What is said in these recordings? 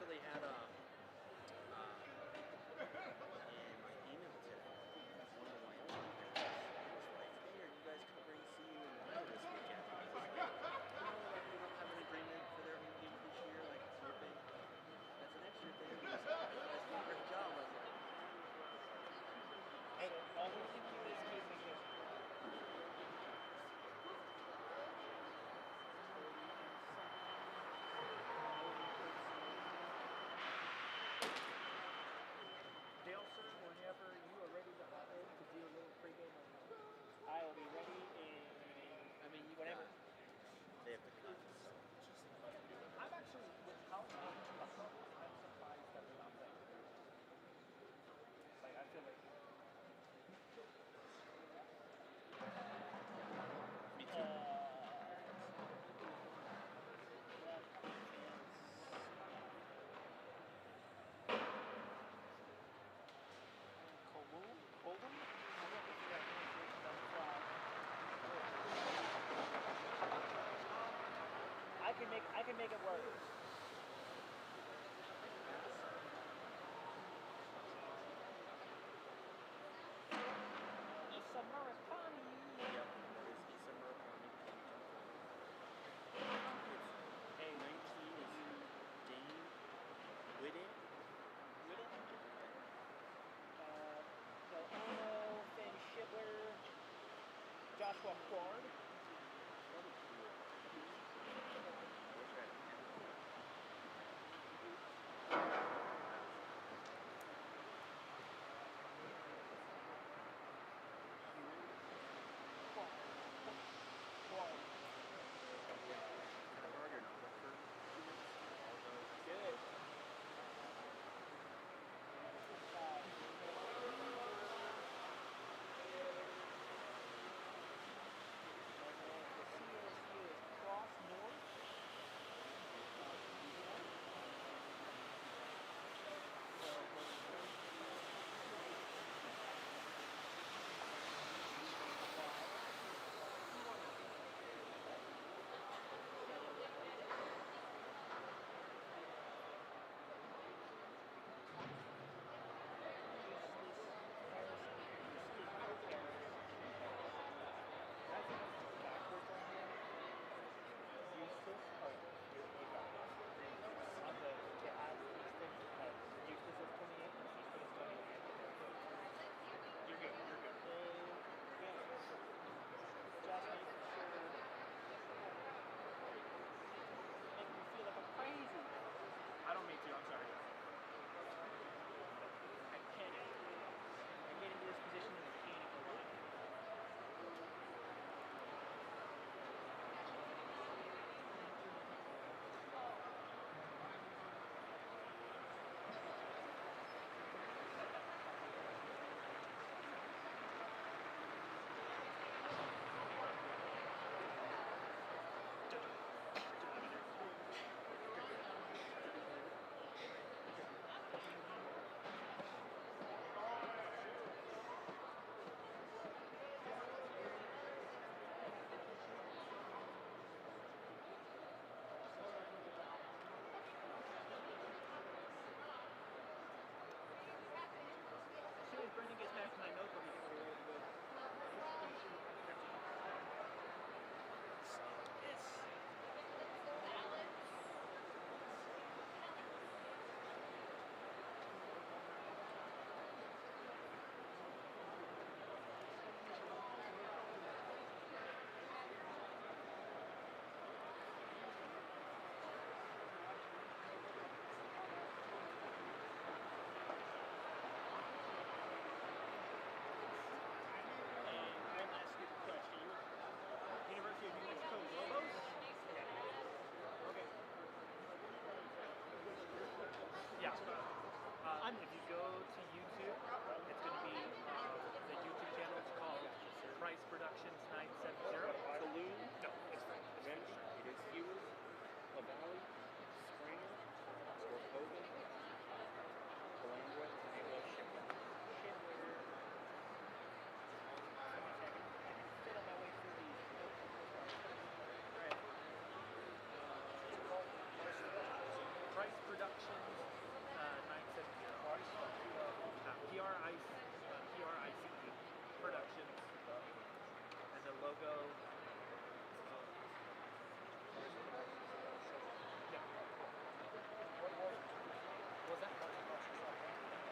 actually had in my email today, one of the Wyoming guys was like, "Hey, are you guys covering CU and Lyle this weekend?" And I was like, "No, like we don't have an agreement for their home games this year. Like I'm hoping that's an extra thing." He was like, "You guys do a great job." I was like, Hey, all we can do is keep it here. Dale, sir, whenever you are ready to hop in to do a little pregame on I will be ready in I mean, you whatever. They have to cut. So. I'm actually, with how I'm surprised that we're not playing. Like, I feel like Me too. Left defense. Coldham? I'm looking for that pronunciation on the fly. I can make it work. Issa Murakami. Yep, that is Issa Murakami. Hey, 19 is Dane Whitten. Del Ono, Finn Schibler, Joshua Ford. Kind of hard or not for 2 minutes. Good. ago. Yeah. What was that?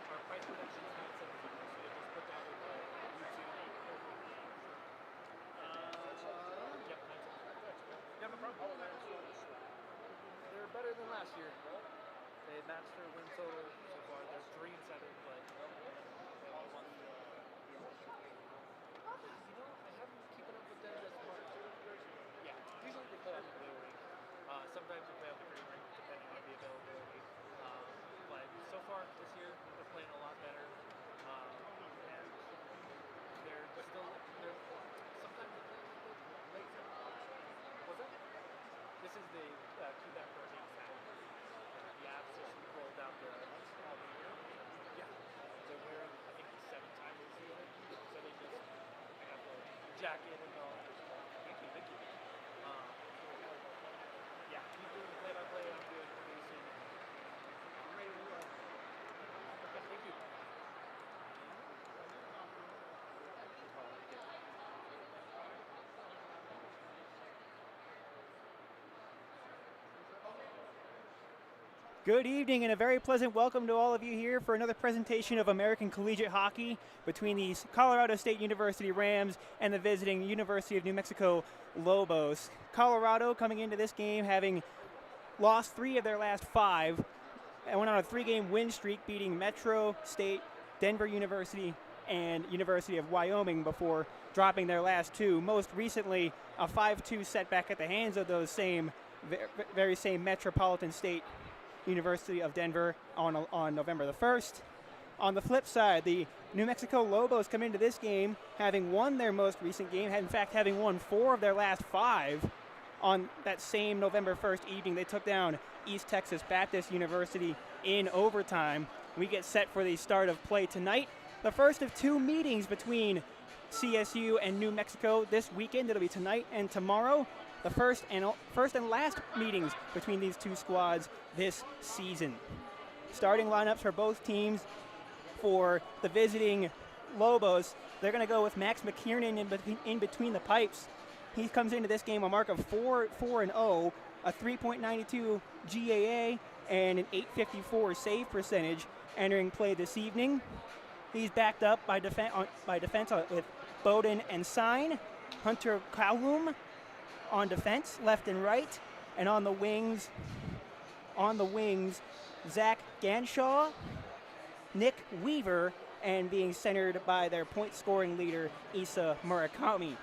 Our price production is 917, so they just put that with YouTube. Yep, 917. Yeah, no problem. They're better than last year. They matched their win total so far. They're 3-7, but they all won. I haven't keeping up with them as much. Yeah, usually they play on the blue ring. Sometimes they play on the green ring, depending on the availability. But so far this year, they're playing a lot better. And they're sometimes they play like the late What's that? This is the Quebec Hurricanes hat. The Avs just rolled out the all the year. Yeah. They're wearing, I think, 7 times this year. So they just have the jacket and all. Thank you. Yeah, he's doing play-by-play. I'm doing producing. I'm ready to go. Okay, thank you. Good evening and a very pleasant welcome to all of you here for another presentation of American Collegiate Hockey between the Colorado State University Rams and the visiting University of New Mexico Lobos. Colorado coming into this game having lost 3 of their last 5 and went on a 3-game win streak, beating Metro State, Denver University, and University of Wyoming before dropping their last 2. Most recently, a 5-2 setback at the hands of those very same Metropolitan State University of Denver on November the 1st. On the flip side, the New Mexico Lobos come into this game having won their most recent game, in fact having won 4 of their last 5. On that same November 1st evening, they took down East Texas Baptist University in overtime. We get set for the start of play tonight, the first of 2 meetings between CSU and New Mexico this weekend. It'll be tonight and tomorrow. The first and last meetings between these 2 squads this season. Starting lineups for both teams. For the visiting Lobos, they're going to go with Max McKiernan in between the pipes. He comes into this game a mark of 4-0, a 3.92 GAA, and an .854 save percentage entering play this evening. He's backed up by defense with Bowden and Sign, Hunter Calhoun on defense, left and right, and on the wings, Zach Ganshaw, Nick Weaver, and being centered by their point-scoring leader, Isa Murakami.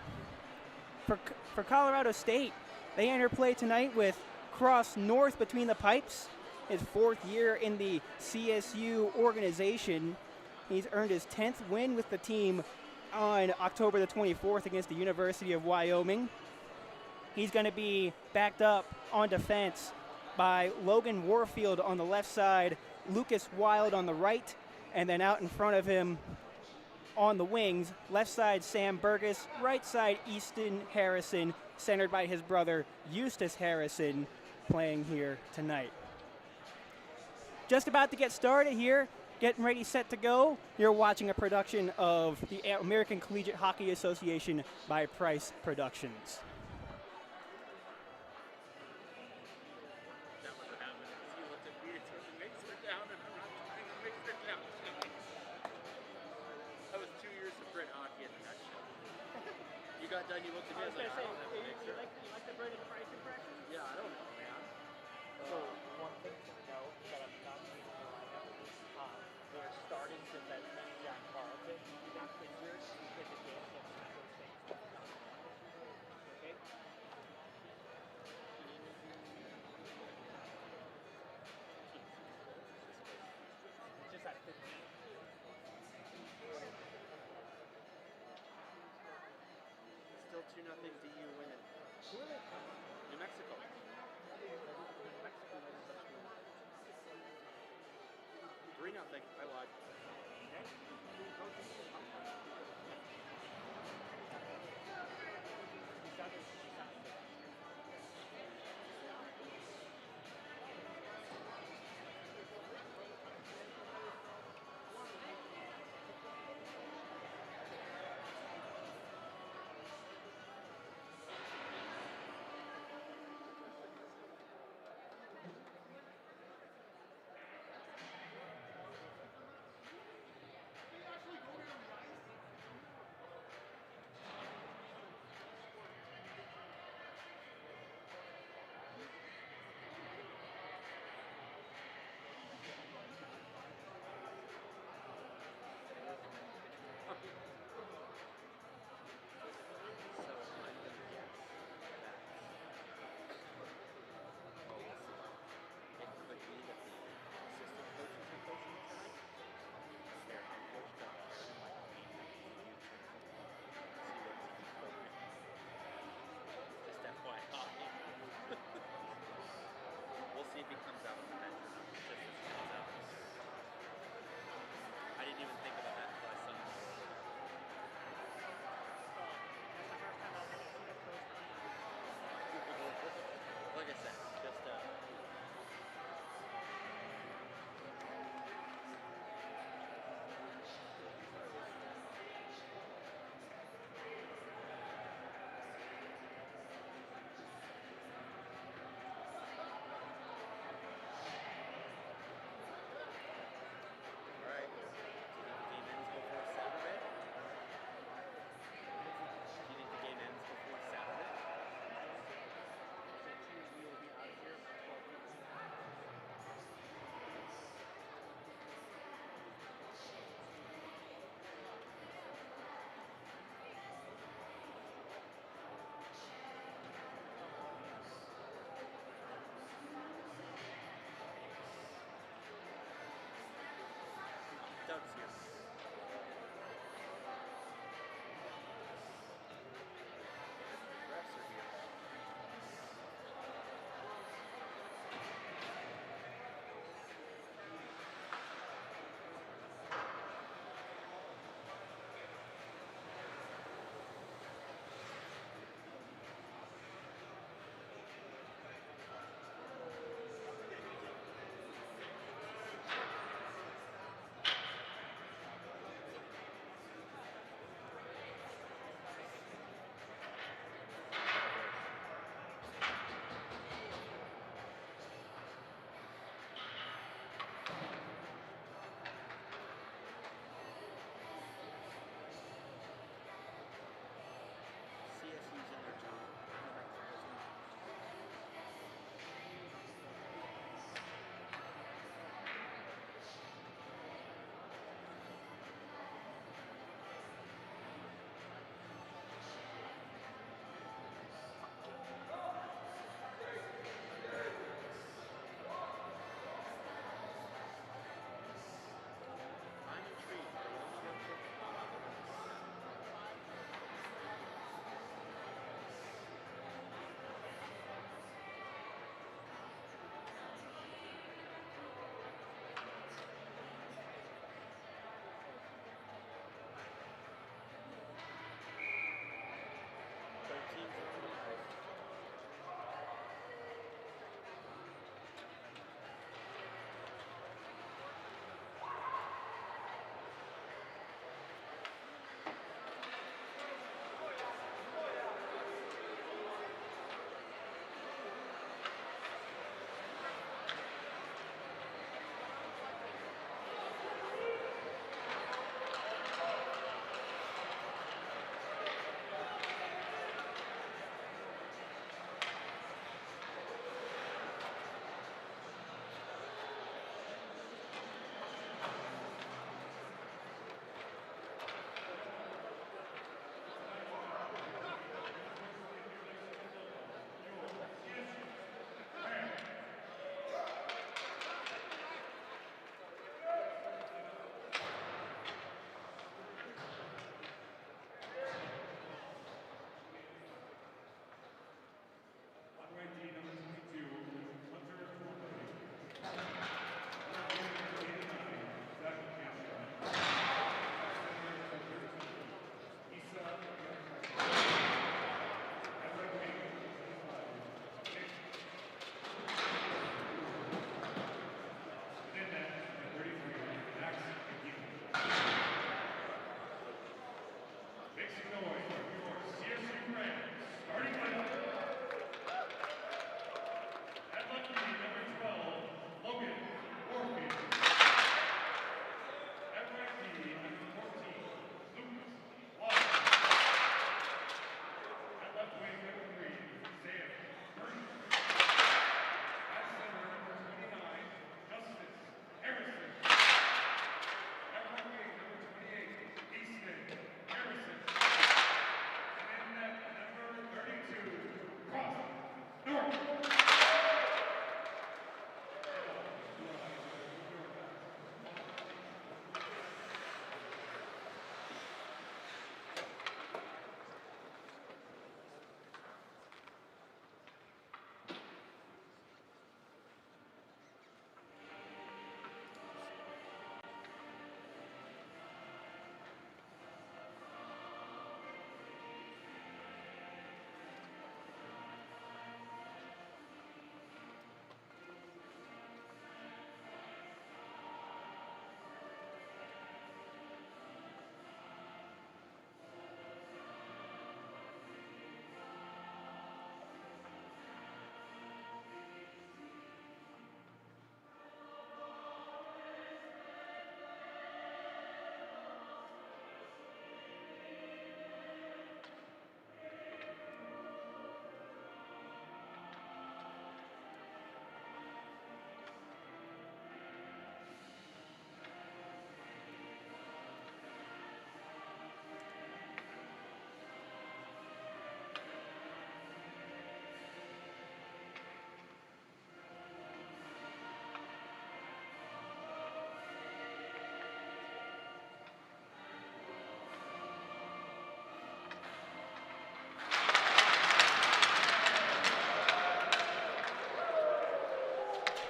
For Colorado State, they enter play tonight with Cross North between the pipes, his 4th year in the CSU organization. He's earned his 10th win with the team on October the 24th against the University of Wyoming. He's going to be backed up on defense by Logan Warfield on the left side, Lucas Wild on the right, and then out in front of him on the wings, left side Sam Burgess, right side Easton Harrison, centered by his brother Eustace Harrison, playing here tonight. Just about to get started here, getting ready, set to go. You're watching a production of the American Collegiate Hockey Association by Price Productions. Done, you looked at me. I was going to like, say, I don't have a mixer. you like the Brendan Price impression? Yeah, I don't know, man. So one thing to note that I'm not seeing in the lineup, they're starting to veteran Jack Carlton. He got injured in the game against Metro State. Okay? Just at 15. Still 2-0 DU winning. Who are they playing? New Mexico. New Mexico. 3-0. I lied. Okay.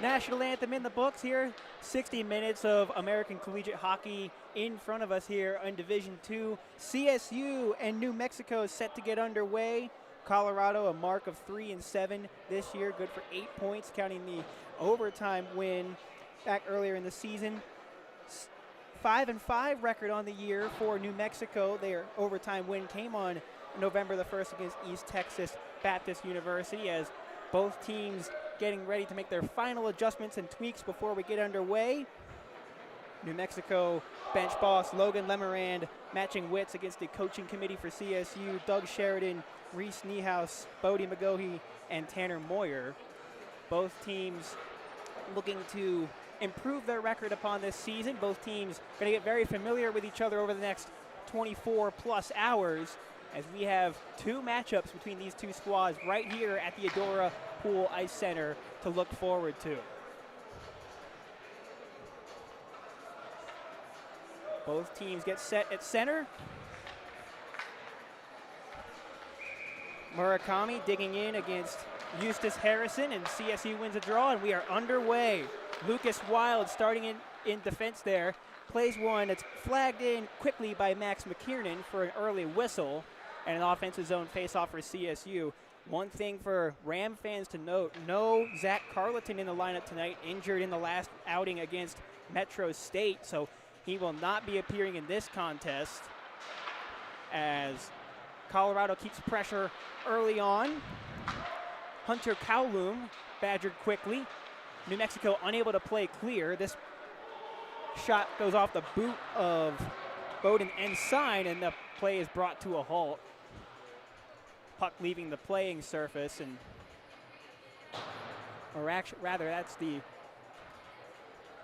National anthem in the books here. 60 minutes of American collegiate hockey in front of us here in Division II. CSU and New Mexico set to get underway. Colorado a mark of 3-7 this year, good for 8 points, counting the overtime win back earlier in the season. 5-5 record on the year for New Mexico. Their overtime win came on November the 1st against East Texas Baptist University, as both teams getting ready to make their final adjustments and tweaks before we get underway. New Mexico bench boss Logan Lemerand matching wits against the coaching committee for CSU, Doug Sheridan, Reese Niehaus, Bodie McGohey, and Tanner Moyer. Both teams looking to improve their record upon this season. Both teams going to get very familiar with each other over the next 24 plus hours, as we have two matchups between these two squads right here at the Adora Pool Ice Center to look forward to. Both teams get set at center. Murakami digging in against Eustace Harrison, and CSU wins a draw, and we are underway. Lucas Wild starting in defense there. Plays one that's flagged in quickly by Max McKiernan for an early whistle, and an offensive zone faceoff for CSU. One thing for Ram fans to note, no Zach Carleton in the lineup tonight, injured in the last outing against Metro State, so he will not be appearing in this contest, as Colorado keeps pressure early on. Hunter Kowloon badgered quickly. New Mexico unable to play clear. This shot goes off the boot of Bowden Ensign, and the play is brought to a halt. Puck leaving the playing surface, and rather that's the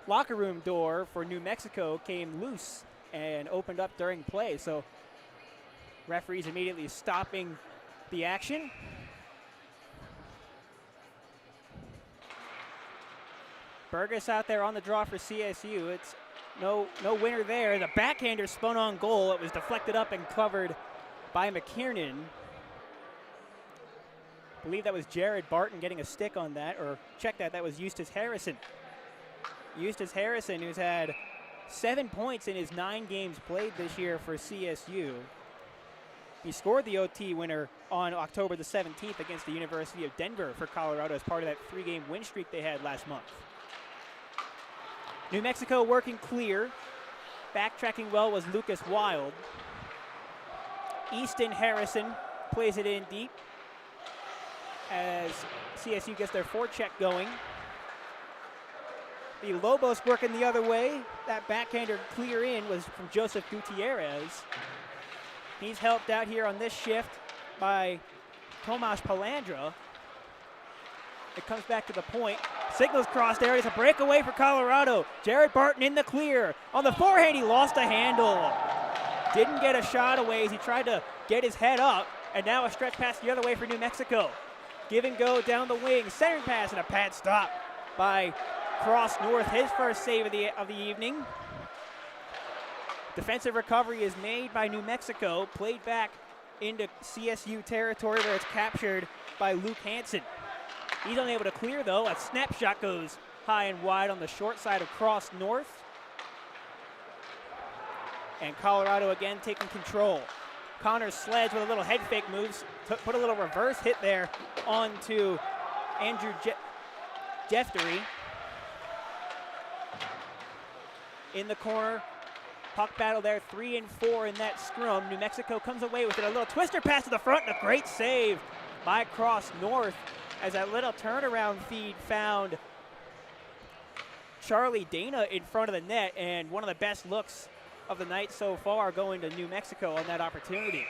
locker room door for New Mexico came loose and opened up during play. So referees immediately stopping the action. Burgess out there on the draw for CSU. It's no winner there. The backhander spun on goal. It was deflected up and covered by McKiernan. I believe that was Jared Barton getting a stick on that, or check that, that was Eustace Harrison. Eustace Harrison, who's had 7 points in his 9 games played this year for CSU. He scored the OT winner on October the 17th against the University of Denver for Colorado as part of that 3-game win streak they had last month. New Mexico working clear. Backtracking well was Lucas Wild. Easton Harrison plays it in deep as CSU gets their forecheck going. The Lobos working the other way. That backhander clear in was from Joseph Gutierrez. He's helped out here on this shift by Tomas Palandra. It comes back to the point. Signals crossed there. It's a breakaway for Colorado. Jared Barton in the clear. On the forehand, he lost a handle. Didn't get a shot away as he tried to get his head up. And now a stretch pass the other way for New Mexico. Give and go down the wing. Centering pass and a pad stop by Cross North. His first save of the evening. Defensive recovery is made by New Mexico. Played back into CSU territory where it's captured by Luke Hansen. He's unable to clear, though. A snapshot goes high and wide on the short side of Cross North. And Colorado again taking control. Connor Sledge with a little head fake moves. Put a little reverse hit there onto Andrew Jeftery. In the corner. Puck battle there, 3 and 4 in that scrum. New Mexico comes away with it. A little twister pass to the front and a great save by Cross North, as that little turnaround feed found Charlie Dana in front of the net, and one of the best looks of the night so far going to New Mexico on that opportunity.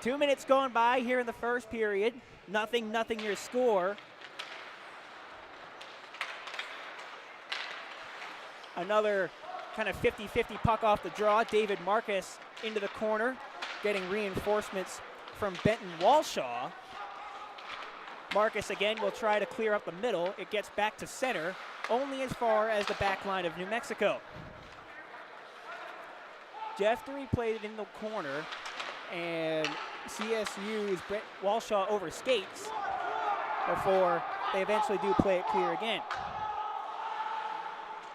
2 minutes going by here in the first period. Nothing your score. Another kind of 50-50 puck off the draw. David Marcus into the corner, getting reinforcements from Benton Walshaw. Marcus again will try to clear up the middle. It gets back to center, only as far as the back line of New Mexico. Jeftery played it in the corner, and CSU's Brett Walshaw overskates before they eventually do play it clear again.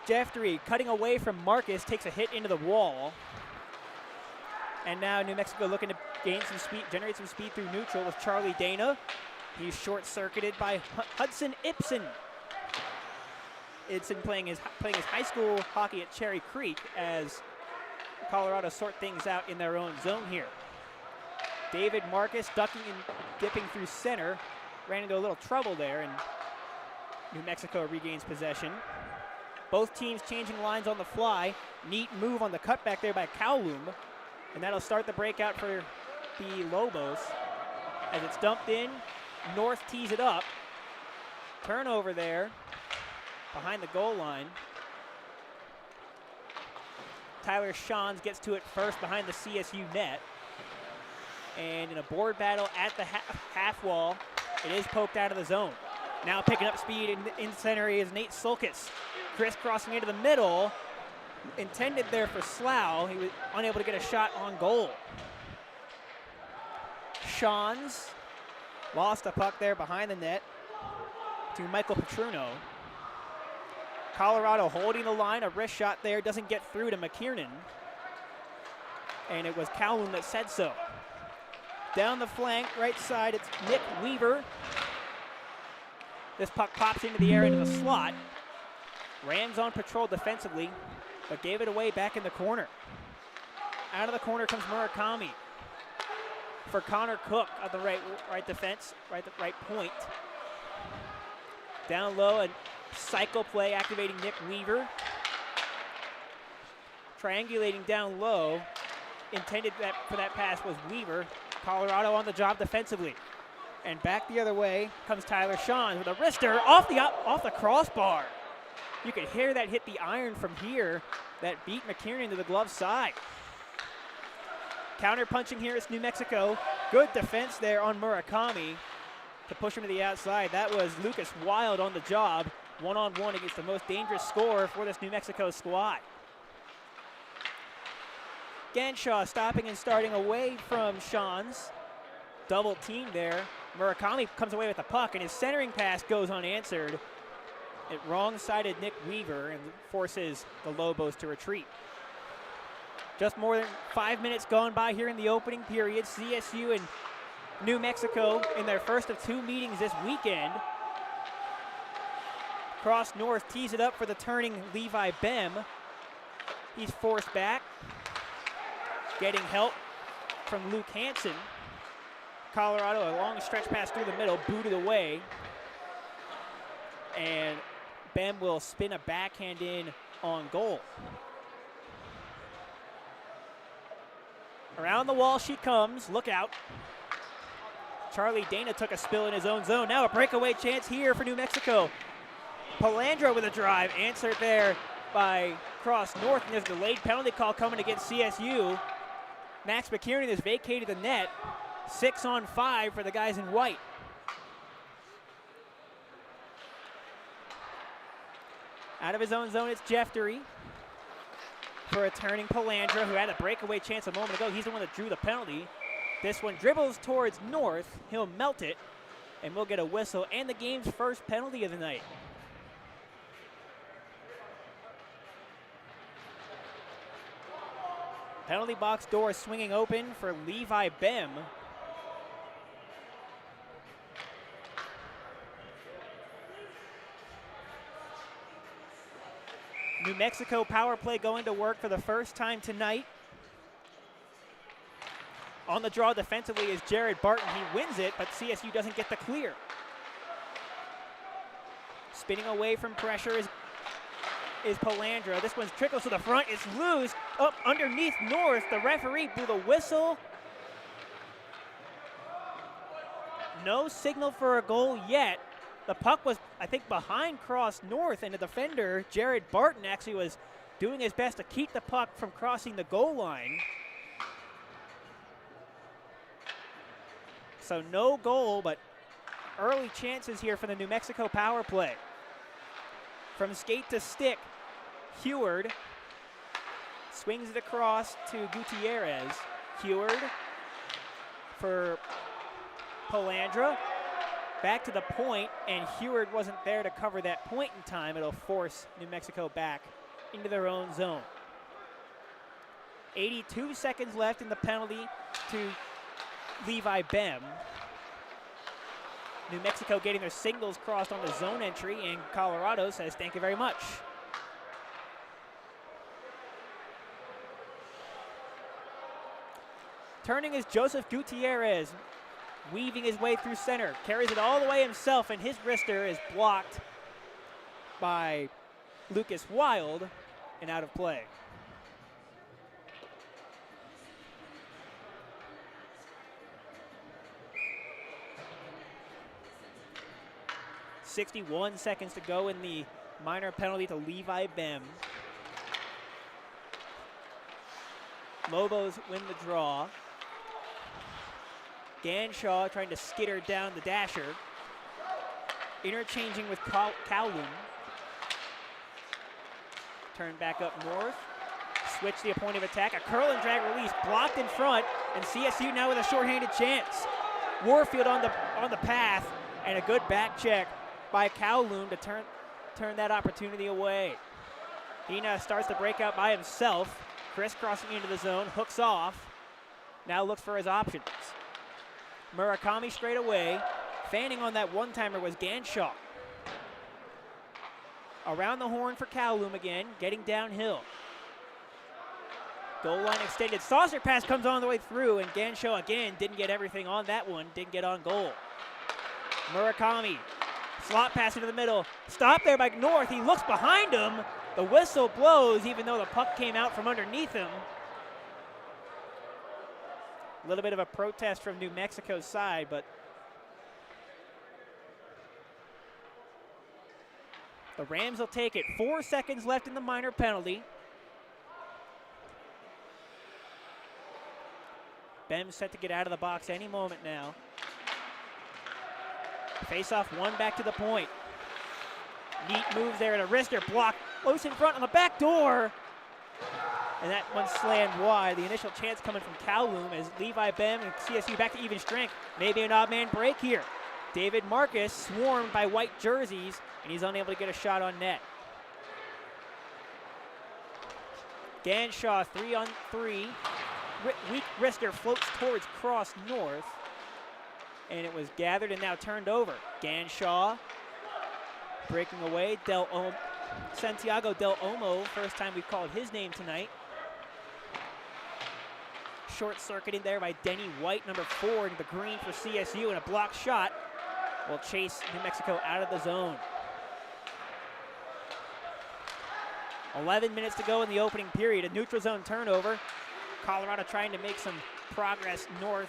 Jeffrey cutting away from Marcus takes a hit into the wall. And now New Mexico looking to gain some speed, generate some speed through neutral with Charlie Dana. He's short-circuited by Hudson Ibsen. Ibsen playing his high school hockey at Cherry Creek as Colorado sort things out in their own zone here. David Marcus ducking and dipping through center. Ran into a little trouble there, and New Mexico regains possession. Both teams changing lines on the fly. Neat move on the cutback there by Kowloon. And that'll start the breakout for the Lobos. As it's dumped in, North tees it up. Turnover there behind the goal line. Tyler Shawns gets to it first behind the CSU net. And in a board battle at the half wall, it is poked out of the zone. Now picking up speed in center is Nate Sulkis. Crisscrossing into the middle. Intended there for Slough. He was unable to get a shot on goal. Shawns lost a puck there behind the net to Michael Petruno. Colorado holding the line. A wrist shot there doesn't get through to McKiernan. And it was Kowloon that said so. Down the flank, right side, it's Nick Weaver. This puck pops into the air into the slot. Rams on patrol defensively, but gave it away back in the corner. Out of the corner comes Murakami for Connor Cook at the right defense, right point. Down low, and cycle play activating Nick Weaver. Triangulating down low. Intended for that pass was Weaver. Colorado on the job defensively. And back the other way comes Tyler Shawns with a wrister off the crossbar. You could hear that hit the iron from here. That beat McKiernan to the glove side. Counter punching here is New Mexico. Good defense there on Murakami to push him to the outside. That was Lucas Wild on the job. One-on-one against the most dangerous scorer for this New Mexico squad. Ganshaw stopping and starting away from Shawns. Double team there. Murakami comes away with the puck, and his centering pass goes unanswered. It wrong-sided Nick Weaver and forces the Lobos to retreat. Just more than 5 minutes gone by here in the opening period. CSU and New Mexico in their first of two meetings this weekend. Cross North tees it up for the turning Levi Bem. He's forced back. Getting help from Luke Hansen. Colorado, a long stretch pass through the middle, booted away. And Bem will spin a backhand in on goal. Around the wall she comes. Look out. Charlie Dana took a spill in his own zone. Now a breakaway chance here for New Mexico. Palandra with a drive. Answered there by Cross North. And there's a delayed penalty call coming against CSU. Max McKiernan has vacated the net. 6-on-5 for the guys in white. Out of his own zone, it's Jeffrey for a turning Palandra, who had a breakaway chance a moment ago. He's the one that drew the penalty. This one dribbles towards North. He'll melt it, and we'll get a whistle and the game's first penalty of the night. Penalty box door swinging open for Levi Bem. New Mexico power play going to work for the first time tonight. On the draw defensively is Jared Barton. He wins it, but CSU doesn't get the clear. Spinning away from pressure is Palandra. This one trickles to the front. It's loose up underneath North. The referee blew the whistle. No signal for a goal yet. The puck was, I think, behind Cross North, and the defender, Jared Barton, actually was doing his best to keep the puck from crossing the goal line. So no goal, but early chances here for the New Mexico power play. From skate to stick, Heward swings it across to Gutierrez. Heward for Palandra. back to the point, and Heward wasn't there to cover that point in time. It'll force New Mexico back into their own zone. 82 seconds left in the penalty to Levi Bem. New Mexico getting their signals crossed on the zone entry, and Colorado says thank you very much. Turning is Joseph Gutierrez, weaving his way through center, carries it all the way himself, and his wrister is blocked by Lucas Wild and out of play. .61 seconds to go in the minor penalty to Levi Bem. Lobos win the draw. Ganshaw trying to skitter down the dasher. Interchanging with Kowloon. Turn back up north. Switch the point of attack. A curl and drag release blocked in front, and CSU now with a shorthanded chance. Warfield on the path, and a good back check by Kowloon to turn that opportunity away. He now starts to break out by himself. Crisscrossing into the zone, hooks off. Now looks for his options. Murakami straight away. Fanning on that one-timer was Ganshaw. Around the horn for Kowloon again, getting downhill. Goal line extended. Saucer pass comes on the way through, and Ganshaw again didn't get everything on that one, didn't get on goal. Murakami, slot pass into the middle. Stopped there by North. He looks behind him. The whistle blows, even though the puck came out from underneath him. A little bit of a protest from New Mexico's side, but the Rams will take it. 4 seconds left in the minor penalty. Bem set to get out of the box any moment now. Face-off one back to the point. Neat moves there and a wrister block. Close in front on the back door. And that one slammed wide. The initial chance coming from Kowloon as Levi Bem and CSU back to even strength. Maybe an odd man break here. David Marcus swarmed by white jerseys, and he's unable to get a shot on net. Ganshaw 3-on-3. Weak wrister floats towards cross north. And it was gathered and now turned over. Ganshaw breaking away. Santiago Del Olmo, first time we've called his name tonight. Short-circuiting there by Denny White, number 4, into the green for CSU, and a blocked shot will chase New Mexico out of the zone. 11 minutes to go in the opening period. A neutral zone turnover. Colorado trying to make some progress north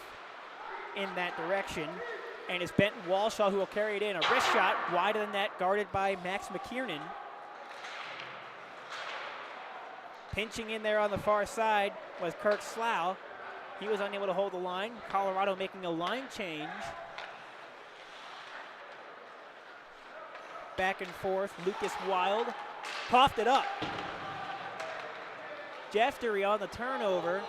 in that direction. And it's Benton Walshaw who will carry it in. A wrist shot wide of the net, guarded by Max McKiernan. Pinching in there on the far side was Kirk Slough. He was unable to hold the line. Colorado making a line change. Back and forth, Lucas Wild coughed it up. Jeftery on the turnover.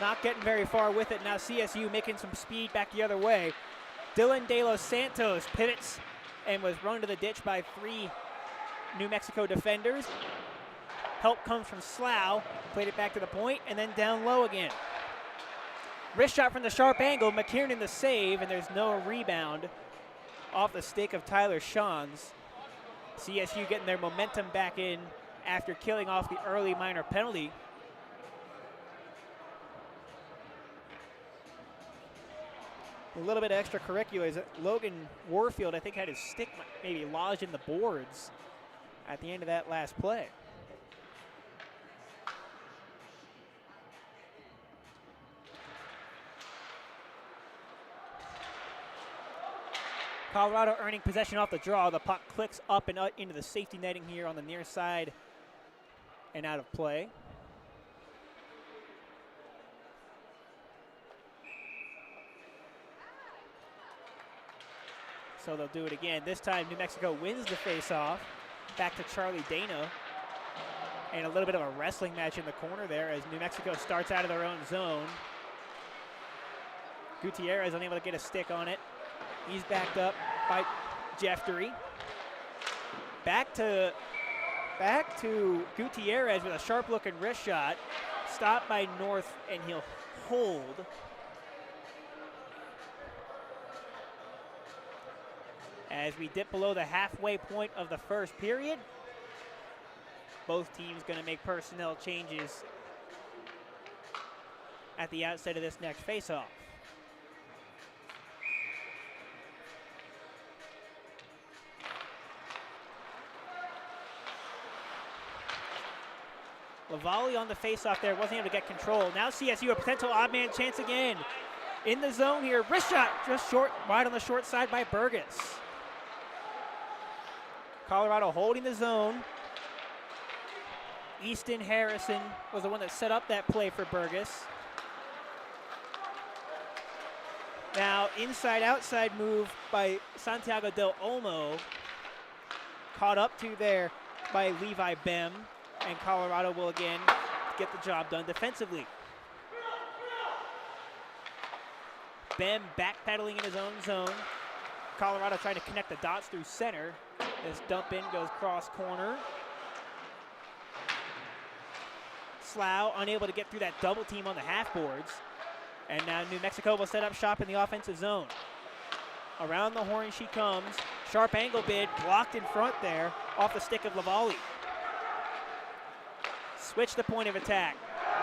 Not getting very far with it. Now CSU making some speed back the other way. Dylan De Los Santos pivots and was run to the ditch by 3 New Mexico defenders. Help comes from Slough. Played it back to the point and then down low again. Wrist shot from the sharp angle. McKiernan the save, and there's no rebound off the stick of Tyler Shawns. CSU getting their momentum back in after killing off the early minor penalty. A little bit of extracurriculars. Logan Warfield, I think, had his stick maybe lodged in the boards at the end of that last play. Colorado earning possession off the draw. The puck clicks up and into the safety netting here on the near side and out of play. So they'll do it again. This time New Mexico wins the face-off. Back to Charlie Dana. And a little bit of a wrestling match in the corner there as New Mexico starts out of their own zone. Gutierrez unable to get a stick on it. He's backed up by Jeftery. Back to Gutierrez with a sharp-looking wrist shot. Stopped by North, and he'll hold. As we dip below the halfway point of the first period, both teams going to make personnel changes at the outset of this next face-off. Lavallee on the face-off there, wasn't able to get control. Now CSU, a potential odd man chance again. In the zone here, wrist shot just short, wide on the short side by Burgess. Colorado holding the zone. Easton Harrison was the one that set up that play for Burgess. Now inside-outside move by Santiago Del Olmo. Caught up to there by Levi Bem. And Colorado will again get the job done defensively. Bem backpedaling in his own zone. Colorado trying to connect the dots through center. This dump in goes cross corner. Slough unable to get through that double team on the half boards. And now New Mexico will set up shop in the offensive zone. Around the horn she comes. Sharp angle bid blocked in front there off the stick of Lavallee. Switch the point of attack.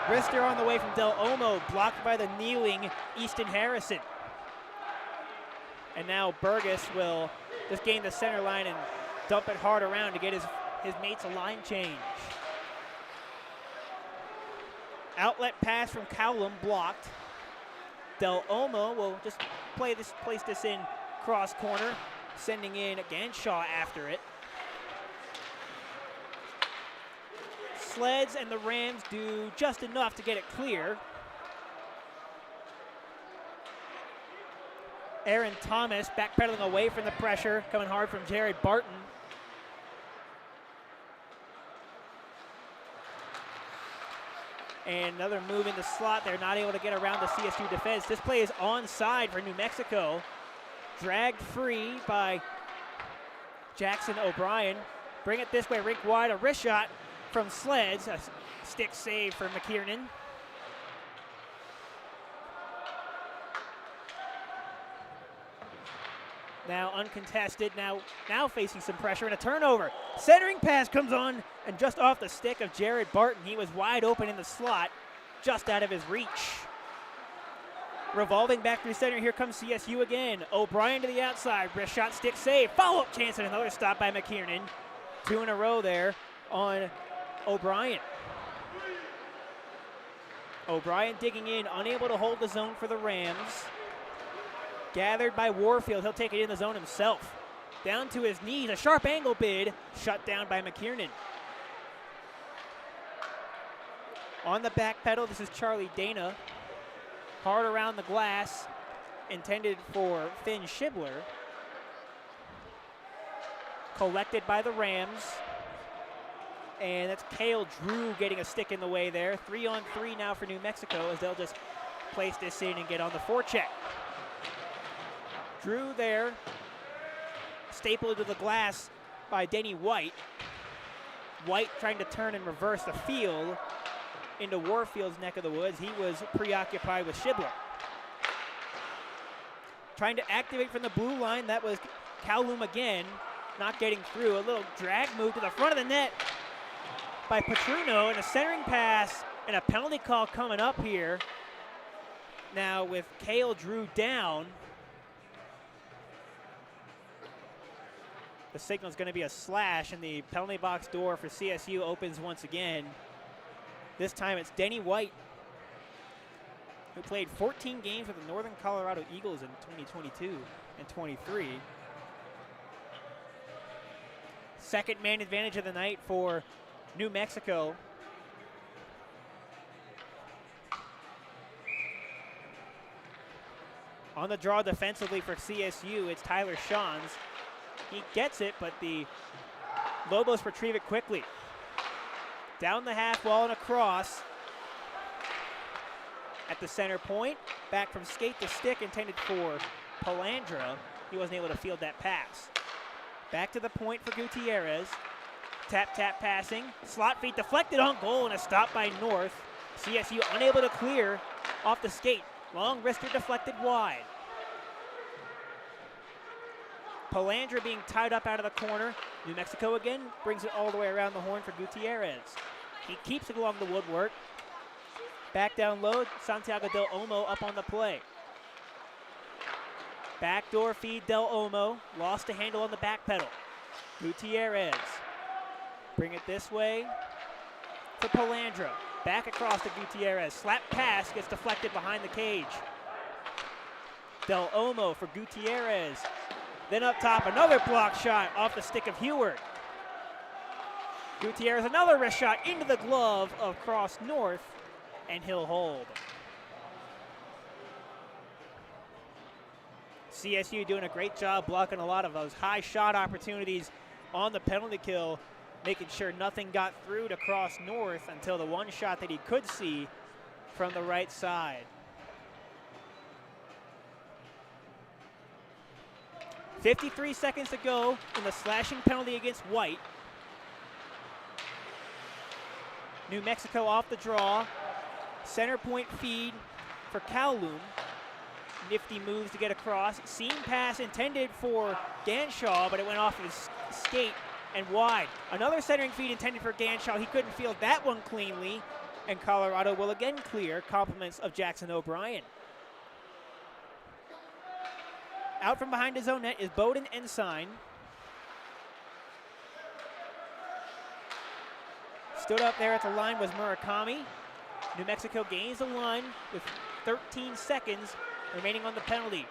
Wrister on the way from Del Olmo, blocked by the kneeling Easton Harrison. And now Burgess will just gain the center line and dump it hard around to get his mates a line change. Outlet pass from Cowlum blocked. Del Olmo will just place this in cross corner, sending in again Shaw after it. Sleds and the Rams do just enough to get it clear. Aaron Thomas backpedaling away from the pressure, coming hard from Jared Barton. And another move in the slot. They're not able to get around the CSU defense. This play is onside for New Mexico. Dragged free by Jackson O'Brien. Bring it this way, rink wide, a wrist shot from Sleds. A stick save for McKiernan. Now uncontested, now facing some pressure and a turnover. Centering pass comes on and just off the stick of Jared Barton. He was wide open in the slot, just out of his reach. Revolving back through center, here comes CSU again. O'Brien to the outside, wrist shot, stick save. Follow-up chance and another stop by McKiernan. 2 in a row there on O'Brien. O'Brien digging in, unable to hold the zone for the Rams. Gathered by Warfield, he'll take it in the zone himself. Down to his knees, a sharp angle bid, shut down by McKiernan. On the back pedal, this is Charlie Dana. Hard around the glass, intended for Finn Shibler. Collected by the Rams. And that's Cale Drew getting a stick in the way there. 3-on-3 now for New Mexico as they'll just place this in and get on the forecheck. Drew there, stapled to the glass by Denny White. White trying to turn and reverse the field into Warfield's neck of the woods. He was preoccupied with Shibler. Trying to activate from the blue line, that was Cowlum again, not getting through. A little drag move to the front of the net by Petruno, and a centering pass and a penalty call coming up here. Now with Cale Drew down, the signal is going to be a slash, and the penalty box door for CSU opens once again. This time it's Denny White, who played 14 games with the Northern Colorado Eagles in 2022 and 23. Second man advantage of the night for New Mexico. On the draw defensively for CSU, it's Tyler Shawns. He gets it, but the Lobos retrieve it quickly. Down the half wall and across. At the center point, back from skate to stick, intended for Palandra. he wasn't able to field that pass. Back to the point for Gutierrez. Tap, tap passing. Slot feed deflected on goal and a stop by North. CSU unable to clear off the skate. Long wrister deflected wide. Polandra being tied up out of the corner. New Mexico again brings it all the way around the horn for Gutierrez. He keeps it along the woodwork. Back down low, Santiago Del Olmo up on the play. Backdoor feed Del Olmo, lost the handle on the back pedal. Gutierrez, bring it this way to Polandra. Back across to Gutierrez, slap pass gets deflected behind the cage. Del Olmo for Gutierrez. Then up top, another block shot off the stick of Heward. Gutierrez, another wrist shot into the glove of Cross North, and he'll hold. CSU doing a great job blocking a lot of those high shot opportunities on the penalty kill, making sure nothing got through to Cross North until the one shot that he could see from the right side. 53 seconds to go in the slashing penalty against White. New Mexico off the draw. Center point feed for Kowloon. Nifty moves to get across. Seam pass intended for Ganshaw, but it went off his skate and wide. Another centering feed intended for Ganshaw. He couldn't field that one cleanly, and Colorado will again clear. Compliments of Jackson O'Brien. Out from behind his own net is Bowden Ensign. Stood up there at the line was Murakami. New Mexico gains the line with 13 seconds remaining on the penalty.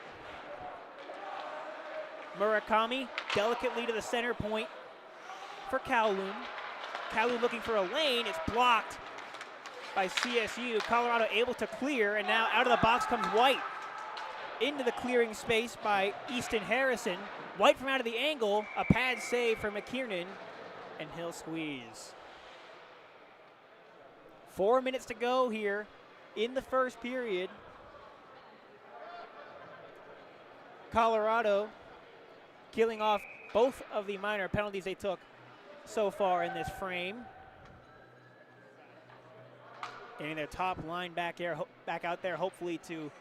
Murakami delicately to the center point for Kowloon. Kowloon looking for a lane. It's blocked by CSU. Colorado able to clear, and now out of the box comes White. Into the clearing space by Easton Harrison. White from out of the angle. A pad save for McKiernan, and he'll squeeze. 4 minutes to go here in the first period. Colorado killing off both of the minor penalties they took so far in this frame. Getting their top line back out there, hopefully to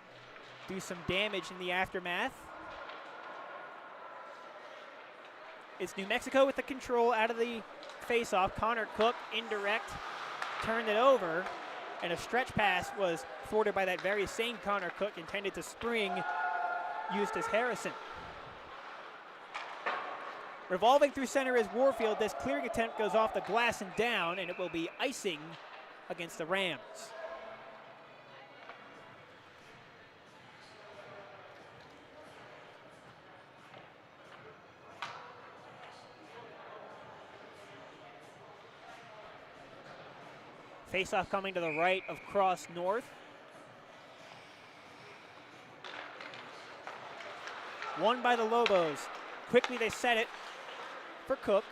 do some damage in the aftermath. It's New Mexico with the control out of the face-off. Connor Cook, indirect, turned it over, and a stretch pass was thwarted by that very same Connor Cook, intended to spring Eustace Harrison. Revolving through center is Warfield. This clearing attempt goes off the glass and down, and it will be icing against the Rams. Face-off coming to the right of Cross North. Won by the Lobos. Quickly they set it for Cook.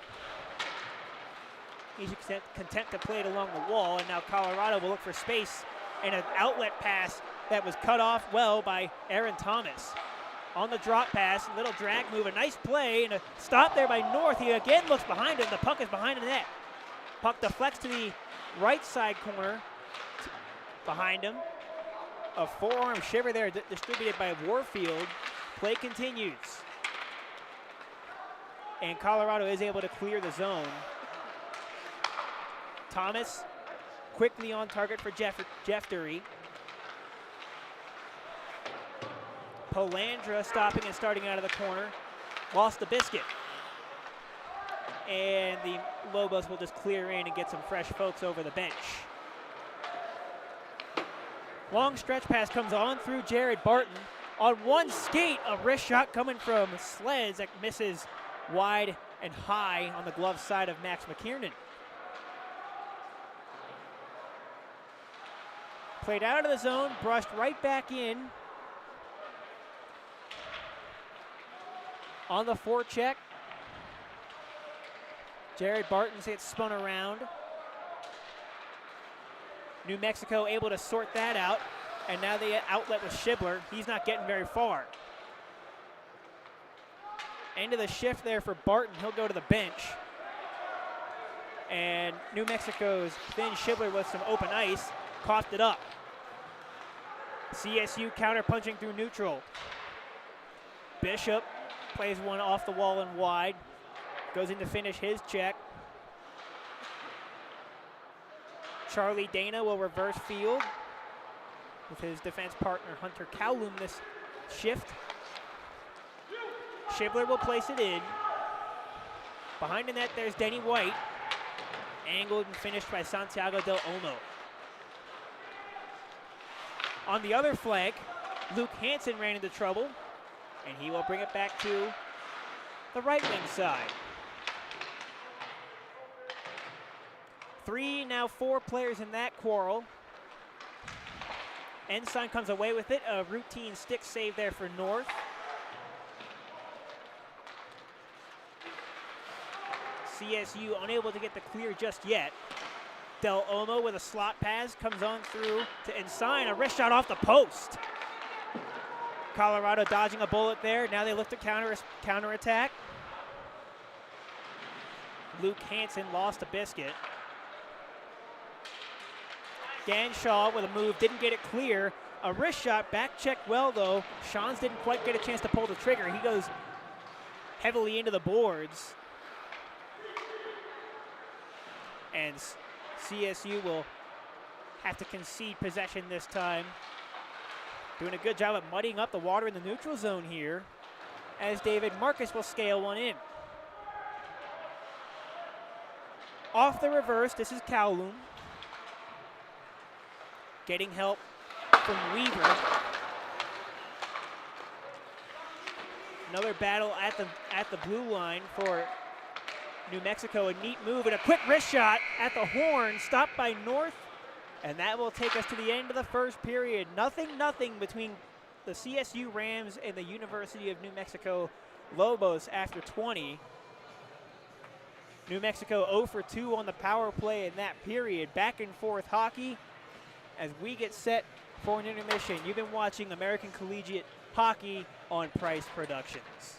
He's content to play it along the wall, and now Colorado will look for space and an outlet pass that was cut off well by Aaron Thomas. On the drop pass, little drag move, a nice play, and a stop there by North. He again looks behind him. The puck is behind the net. Puck deflects to the right side corner behind him. A forearm shiver there distributed by Warfield. Play continues. And Colorado is able to clear the zone. Thomas quickly on target for Jeftery. Polandra stopping and starting out of the corner. Lost the biscuit. And the Lobos will just clear in and get some fresh folks over the bench. Long stretch pass comes on through Jared Barton. On one skate, a wrist shot coming from Sleds that misses wide and high on the glove side of Max McKiernan. Played out of the zone, brushed right back in. On the forecheck, Jared Barton gets spun around. New Mexico able to sort that out, and now the outlet with Shibler. He's not getting very far. End of the shift there for Barton. He'll go to the bench. And New Mexico's Finn Schibler with some open ice coughed it up. CSU counter-punching through neutral. Bishop plays one off the wall and wide. Goes in to finish his check. Charlie Dana will reverse field with his defense partner Hunter Kowloon this shift. Schibler will place it in. Behind the net, there's Denny White. Angled and finished by Santiago Del Olmo. On the other flank, Luke Hansen ran into trouble, and he will bring it back to the right wing side. 3, now 4 players in that quarrel. Ensign comes away with it. A routine stick save there for North. CSU unable to get the clear just yet. Del Olmo with a slot pass comes on through to Ensign. A wrist shot off the post. Colorado dodging a bullet there. Now they look to counterattack. Luke Hansen lost a biscuit. Ganshaw with a move, didn't get it clear. A wrist shot, back checked well though. Shans didn't quite get a chance to pull the trigger. He goes heavily into the boards. And CSU will have to concede possession this time. Doing a good job of muddying up the water in the neutral zone here, as David Marcus will scale one in. Off the reverse, this is Kowloon. Getting help from Weaver. Another battle at the blue line for New Mexico. A neat move and a quick wrist shot at the horn, stopped by North, and that will take us to the end of the first period. 0-0 between the CSU Rams and the University of New Mexico Lobos after 20. New Mexico 0 for 2 on the power play in that period. Back and forth hockey as we get set for an intermission. You've been watching American Collegiate Hockey on Price Productions.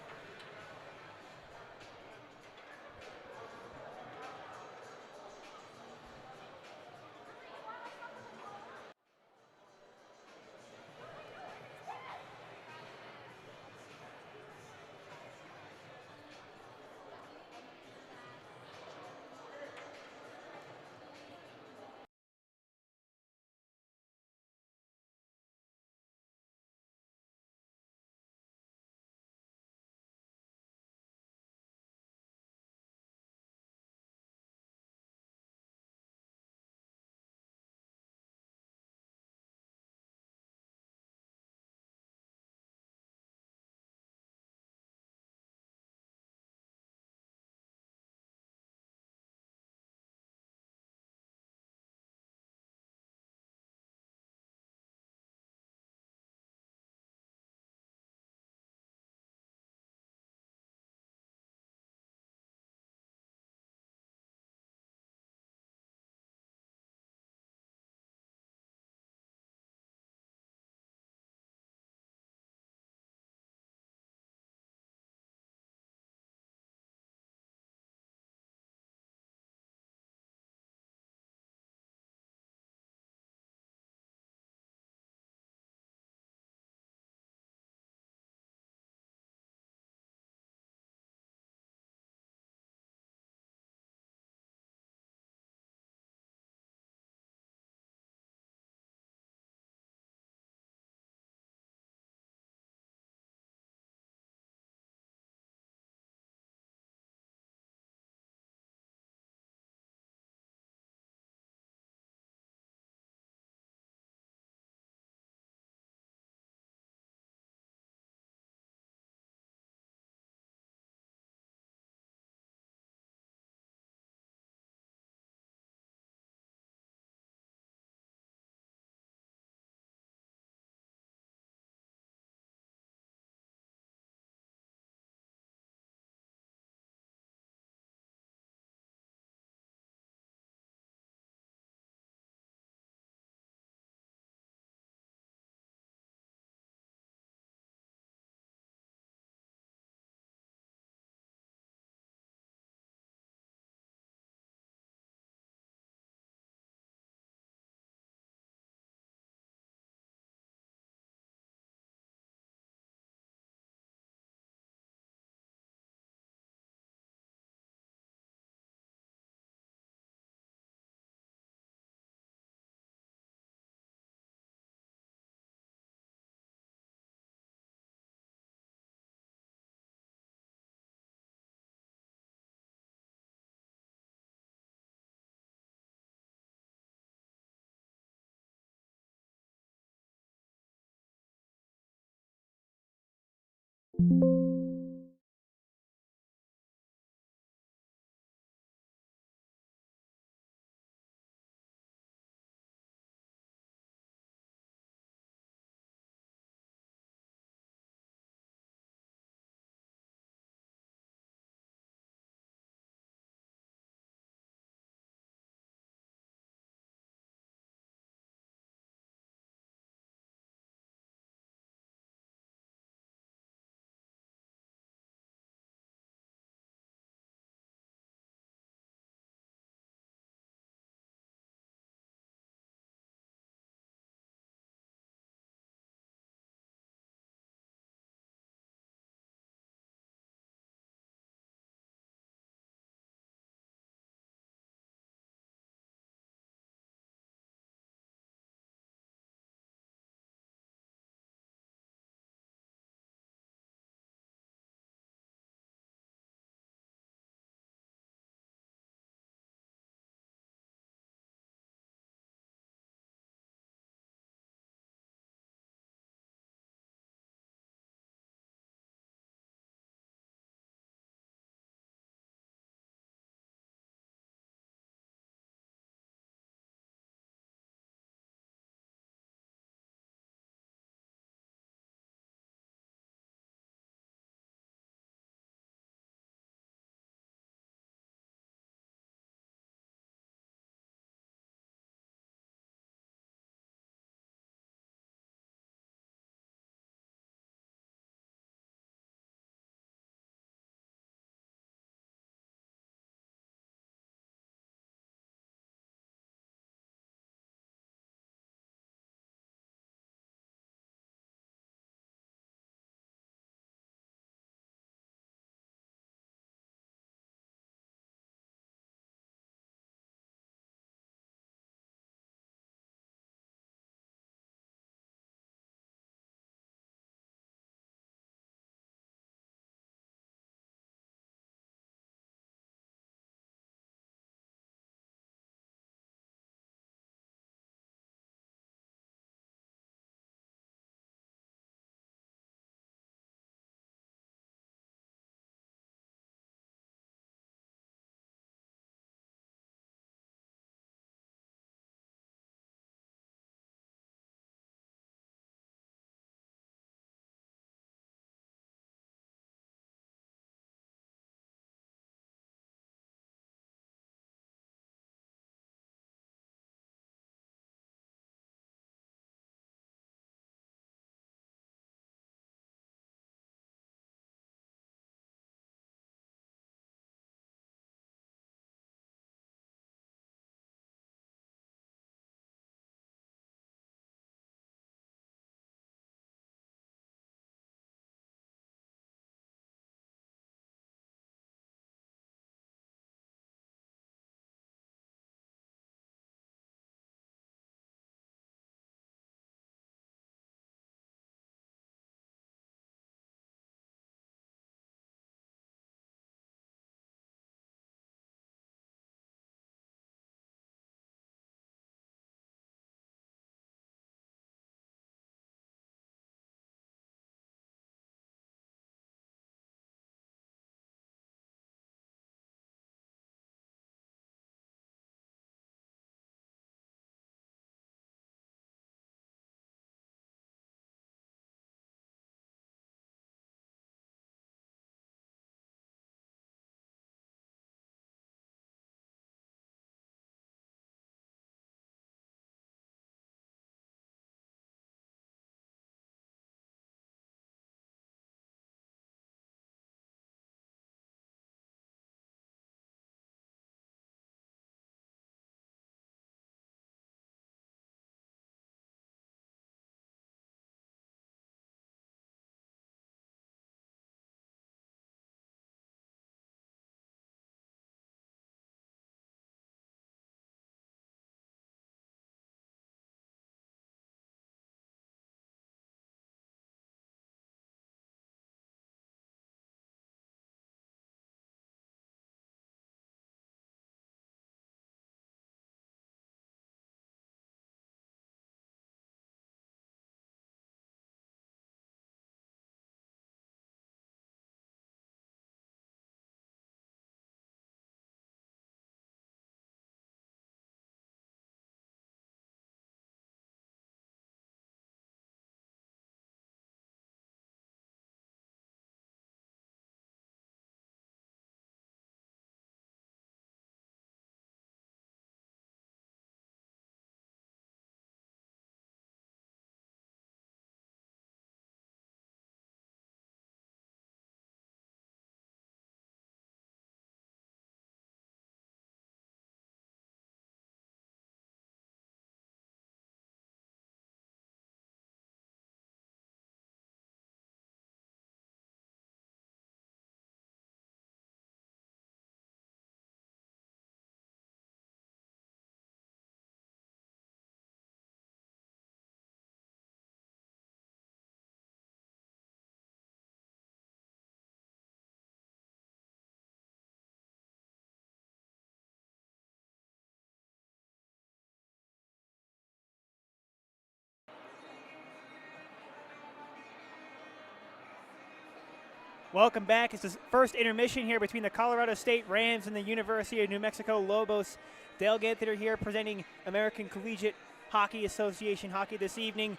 Welcome back. It's the first intermission here between the Colorado State Rams and the University of New Mexico Lobos. Dale Ganther here presenting American Collegiate Hockey Association hockey this evening.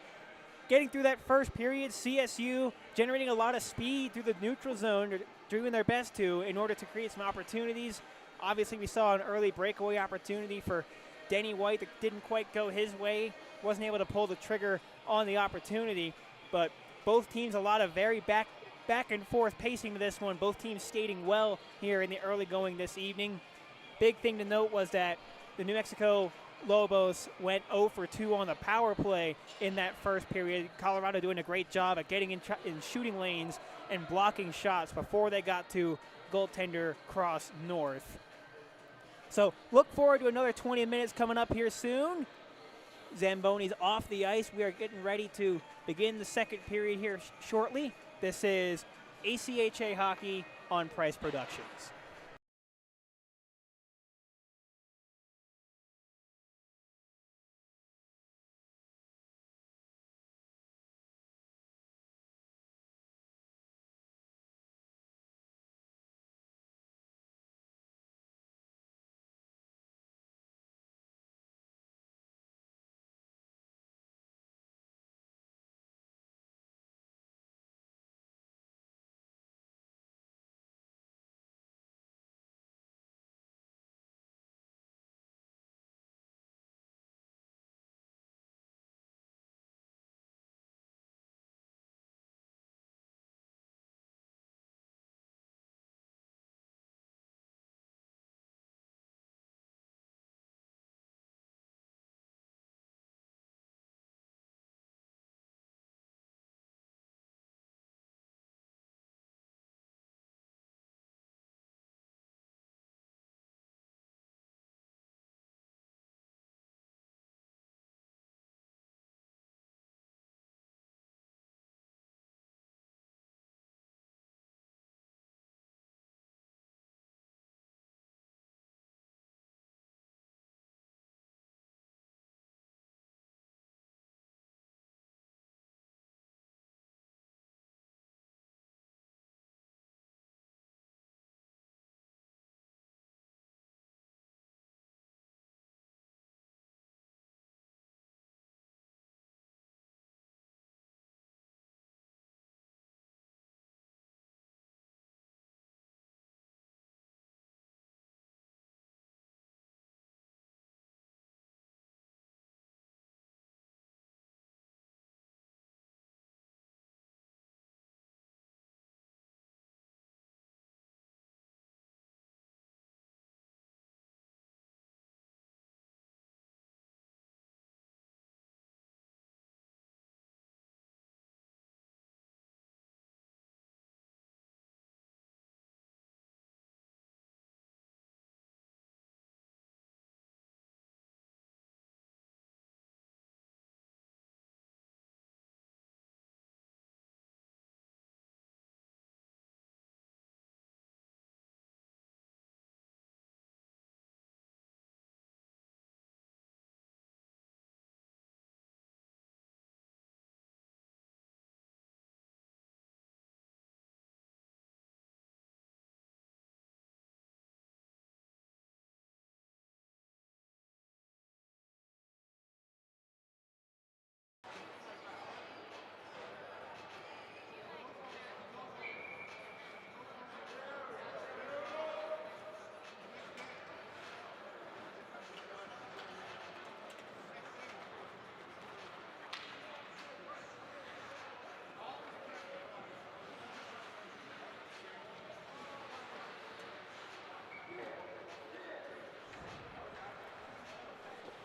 Getting through that first period, CSU generating a lot of speed through the neutral zone, doing their best to in order to create some opportunities. Obviously, we saw an early breakaway opportunity for Denny White that didn't quite go his way. Wasn't able to pull the trigger on the opportunity, but both teams a lot of very back and forth pacing to this one. Both teams skating well here in the early going this evening. Big thing to note was that the New Mexico Lobos went 0 for 2 on the power play in that first period. Colorado doing a great job at getting in shooting lanes and blocking shots before they got to goaltender Cross North. So look forward to another 20 minutes coming up here soon. Zamboni's off the ice. We are getting ready to begin the second period here shortly. This is ACHA Hockey on Price Productions.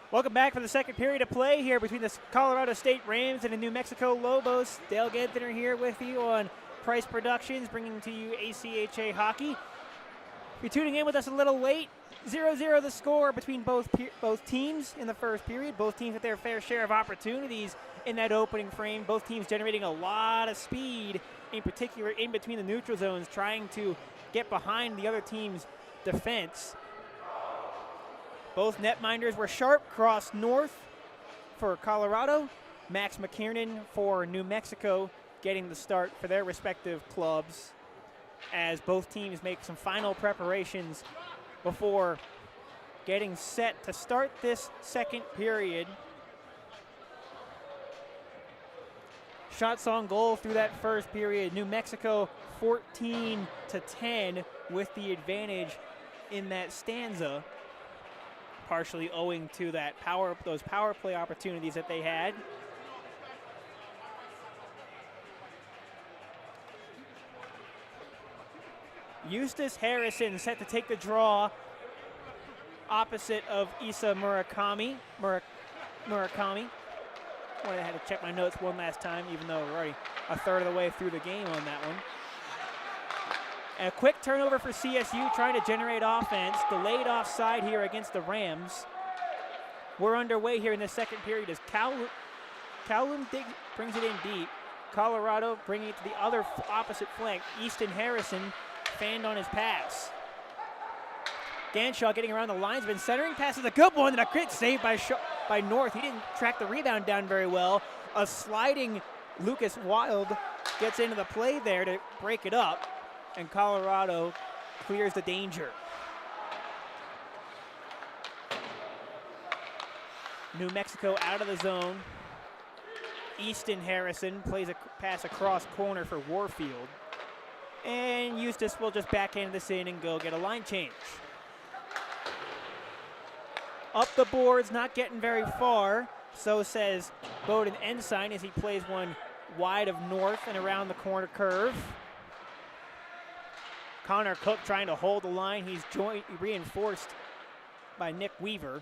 Welcome back for the second period of play here between the Colorado State Rams and the New Mexico Lobos. Dale Ganther here with you on Price Productions, bringing to you ACHA Hockey. If you're tuning in with us a little late, 0-0 the score between both teams in the first period. Both teams with their fair share of opportunities in that opening frame. Both teams generating a lot of speed, in particular in between the neutral zones, trying to get behind the other team's defense. Both netminders were sharp. Cross North for Colorado, Max McKiernan for New Mexico getting the start for their respective clubs. as both teams make some final preparations before getting set to start this second period. Shots on goal through that first period. New Mexico 14-10 with the advantage in that stanza, partially owing to those power play opportunities that they had. Eustace Harrison set to take the draw opposite of Isa Murakami. I had to check my notes one last time, even though we're already a third of the way through the game on that one. A quick turnover for CSU, trying to generate offense. Delayed offside here against the Rams. We're underway here in the second period as Kowloon brings it in deep. Colorado bringing it to the other opposite flank. Easton Harrison fanned on his pass. Ganshaw getting around the linesman. Centering pass is a good one, and a great save by North. He didn't track the rebound down very well. A sliding Lucas Wild gets into the play there to break it up, and Colorado clears the danger. New Mexico out of the zone. Easton Harrison plays a pass across corner for Warfield. And Eustace will just backhand this in and go get a line change. Up the boards, not getting very far. So says Bowden Ensign as he plays one wide of North and around the corner curve. Connor Cook trying to hold the line. He's reinforced by Nick Weaver.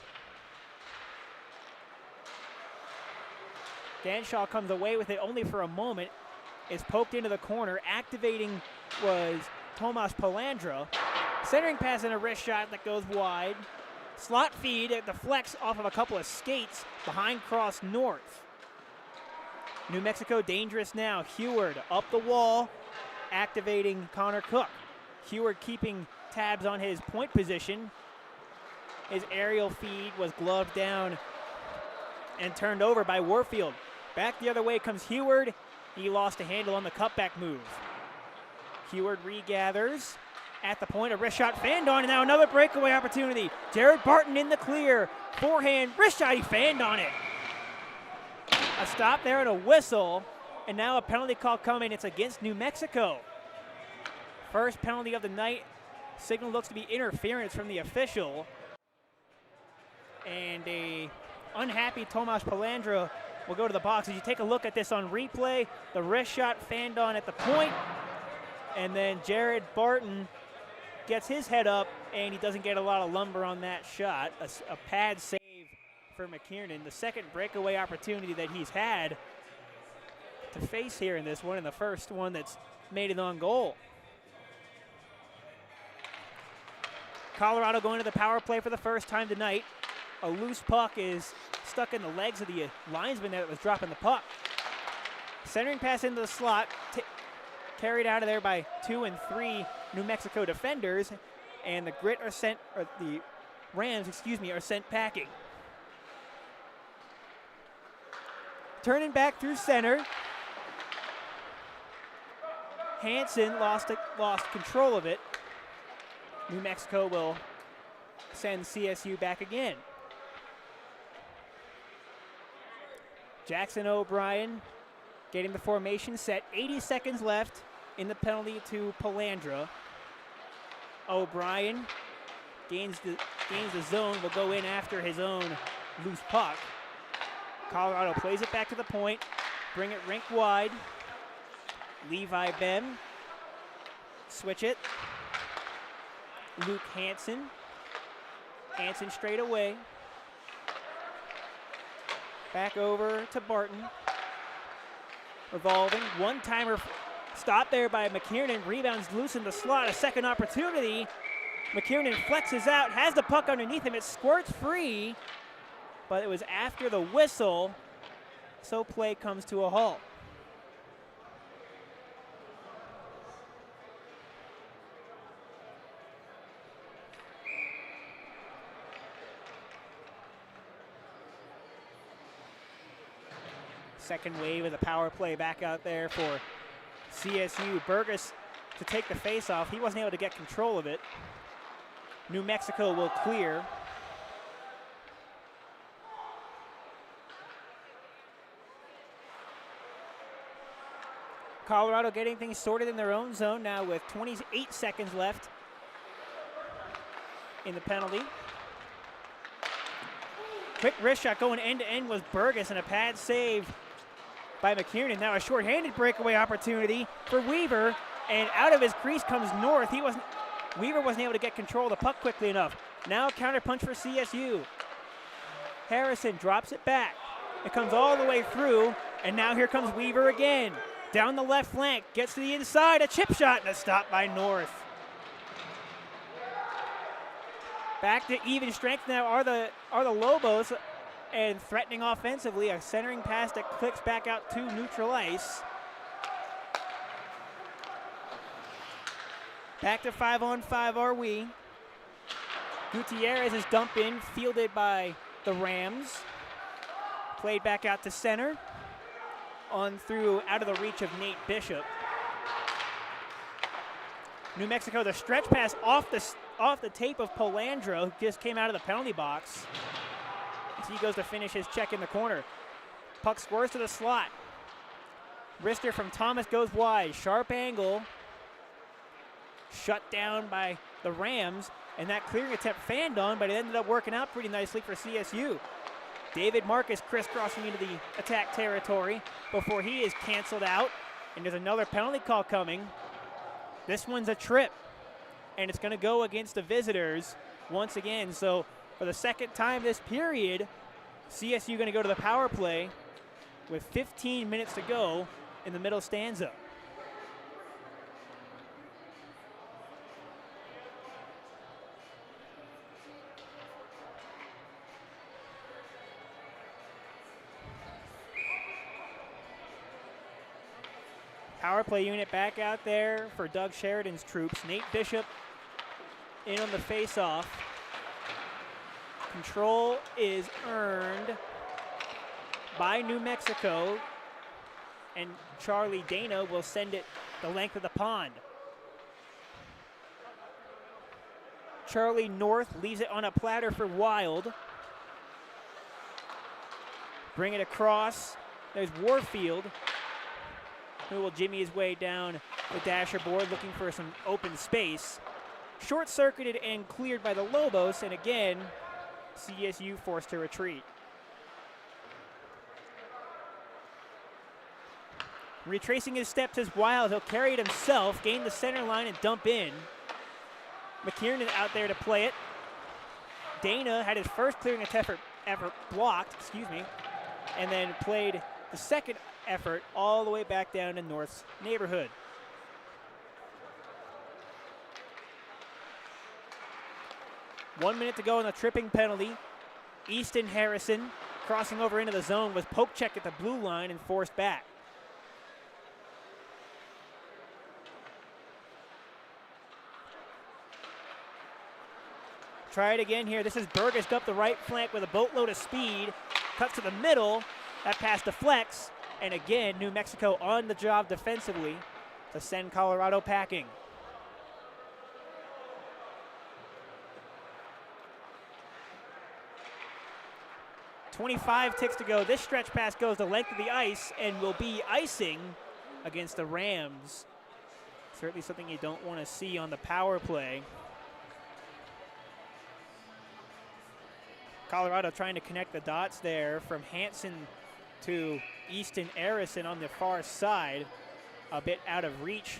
Ganshaw comes away with it only for a moment. Is poked into the corner. Activating was Tomas Palandra. Centering pass and a wrist shot that goes wide. Slot feed at the flex off of a couple of skates behind cross North. New Mexico dangerous now. Heward up the wall, activating Connor Cook. Heward keeping tabs on his point position. His aerial feed was gloved down and turned over by Warfield. Back the other way comes Heward. He lost a handle on the cutback move. Heward regathers. At the point, a wrist shot fanned on, and now another breakaway opportunity. Jared Barton in the clear. Forehand, wrist shot, he fanned on it. A stop there and a whistle, and now a penalty call coming. It's against New Mexico. First penalty of the night. Signal looks to be interference from the official. And a unhappy Tomas Palandra will go to the box. As you take a look at this on replay, the wrist shot fanned on at the point, and then Jared Barton gets his head up, and he doesn't get a lot of lumber on that shot. A pad save for McKiernan. The second breakaway opportunity that he's had to face here in this one, and the first one that's made it on goal. Colorado going to the power play for the first time tonight. A loose puck is stuck in the legs of the linesman that was dropping the puck. Centering pass into the slot, carried out of there by 2 and 3 New Mexico defenders, and the Rams are sent packing. Turning back through center. Hansen lost control of it. New Mexico will send CSU back again. Jackson O'Brien getting the formation set. 80 seconds left in the penalty to Palandra. O'Brien gains the zone, will go in after his own loose puck. Colorado plays it back to the point, bring it rink wide. Levi Bem, switch it. Luke Hansen. Hansen straight away. Back over to Barton. Revolving, one-timer stop there by McKiernan. Rebounds loose in the slot, a second opportunity. McKiernan flexes out, has the puck underneath him. It squirts free, but it was after the whistle, so play comes to a halt. Second wave of the power play back out there for CSU. Burgess to take the face-off. He wasn't able to get control of it. New Mexico will clear. Colorado getting things sorted in their own zone now with 28 seconds left in the penalty. Quick wrist shot going end-to-end was Burgess, and a pad save by McKiernan. Now a shorthanded breakaway opportunity for Weaver, and out of his crease comes North. Weaver wasn't able to get control of the puck quickly enough. Now a counter punch for CSU. Harrison drops it back. It comes all the way through, and now here comes Weaver again. Down the left flank, gets to the inside, a chip shot, and a stop by North. Back to even strength now are the Lobos, and threatening offensively, a centering pass that clicks back out to neutral ice. Back to 5-on-5 are we. Gutierrez's dump in, fielded by the Rams. Played back out to center. On through, out of the reach of Nate Bishop. New Mexico, the stretch pass off the tape of Polandro, who just came out of the penalty box. As he goes to finish his check in the corner. Puck squirts to the slot. Wrister from Thomas goes wide. Sharp angle. Shut down by the Rams. And that clearing attempt fanned on, but it ended up working out pretty nicely for CSU. David Marcus crisscrossing into the attack territory before he is canceled out. And there's another penalty call coming. This one's a trip. And it's going to go against the visitors once again. So for the second time this period, CSU going to go to the power play with 15 minutes to go in the middle stanza. Power play unit back out there for Doug Sheridan's troops. Nate Bishop in on the face-off. Control is earned by New Mexico, and Charlie Dana will send it the length of the pond. Charlie North leaves it on a platter for Wild. Bring it across. There's Warfield, who will jimmy his way down the dasher board looking for some open space. Short-circuited and cleared by the Lobos, and again, CSU forced to retreat. Retracing his steps is Wild. He'll carry it himself, gain the center line, and dump in. McKiernan out there to play it. Dana had his first clearing effort blocked, and then played the second effort all the way back down to North's neighborhood. One minute to go in the tripping penalty. Easton Harrison crossing over into the zone was poke checked at the blue line and forced back. Try it again here. This is Burgess up the right flank with a boatload of speed. Cuts to the middle. That pass deflects. And again, New Mexico on the job defensively to send Colorado packing. .25 ticks to go. This stretch pass goes the length of the ice and will be icing against the Rams. Certainly something you don't want to see on the power play. Colorado trying to connect the dots there from Hanson to Easton Harrison on the far side, a bit out of reach.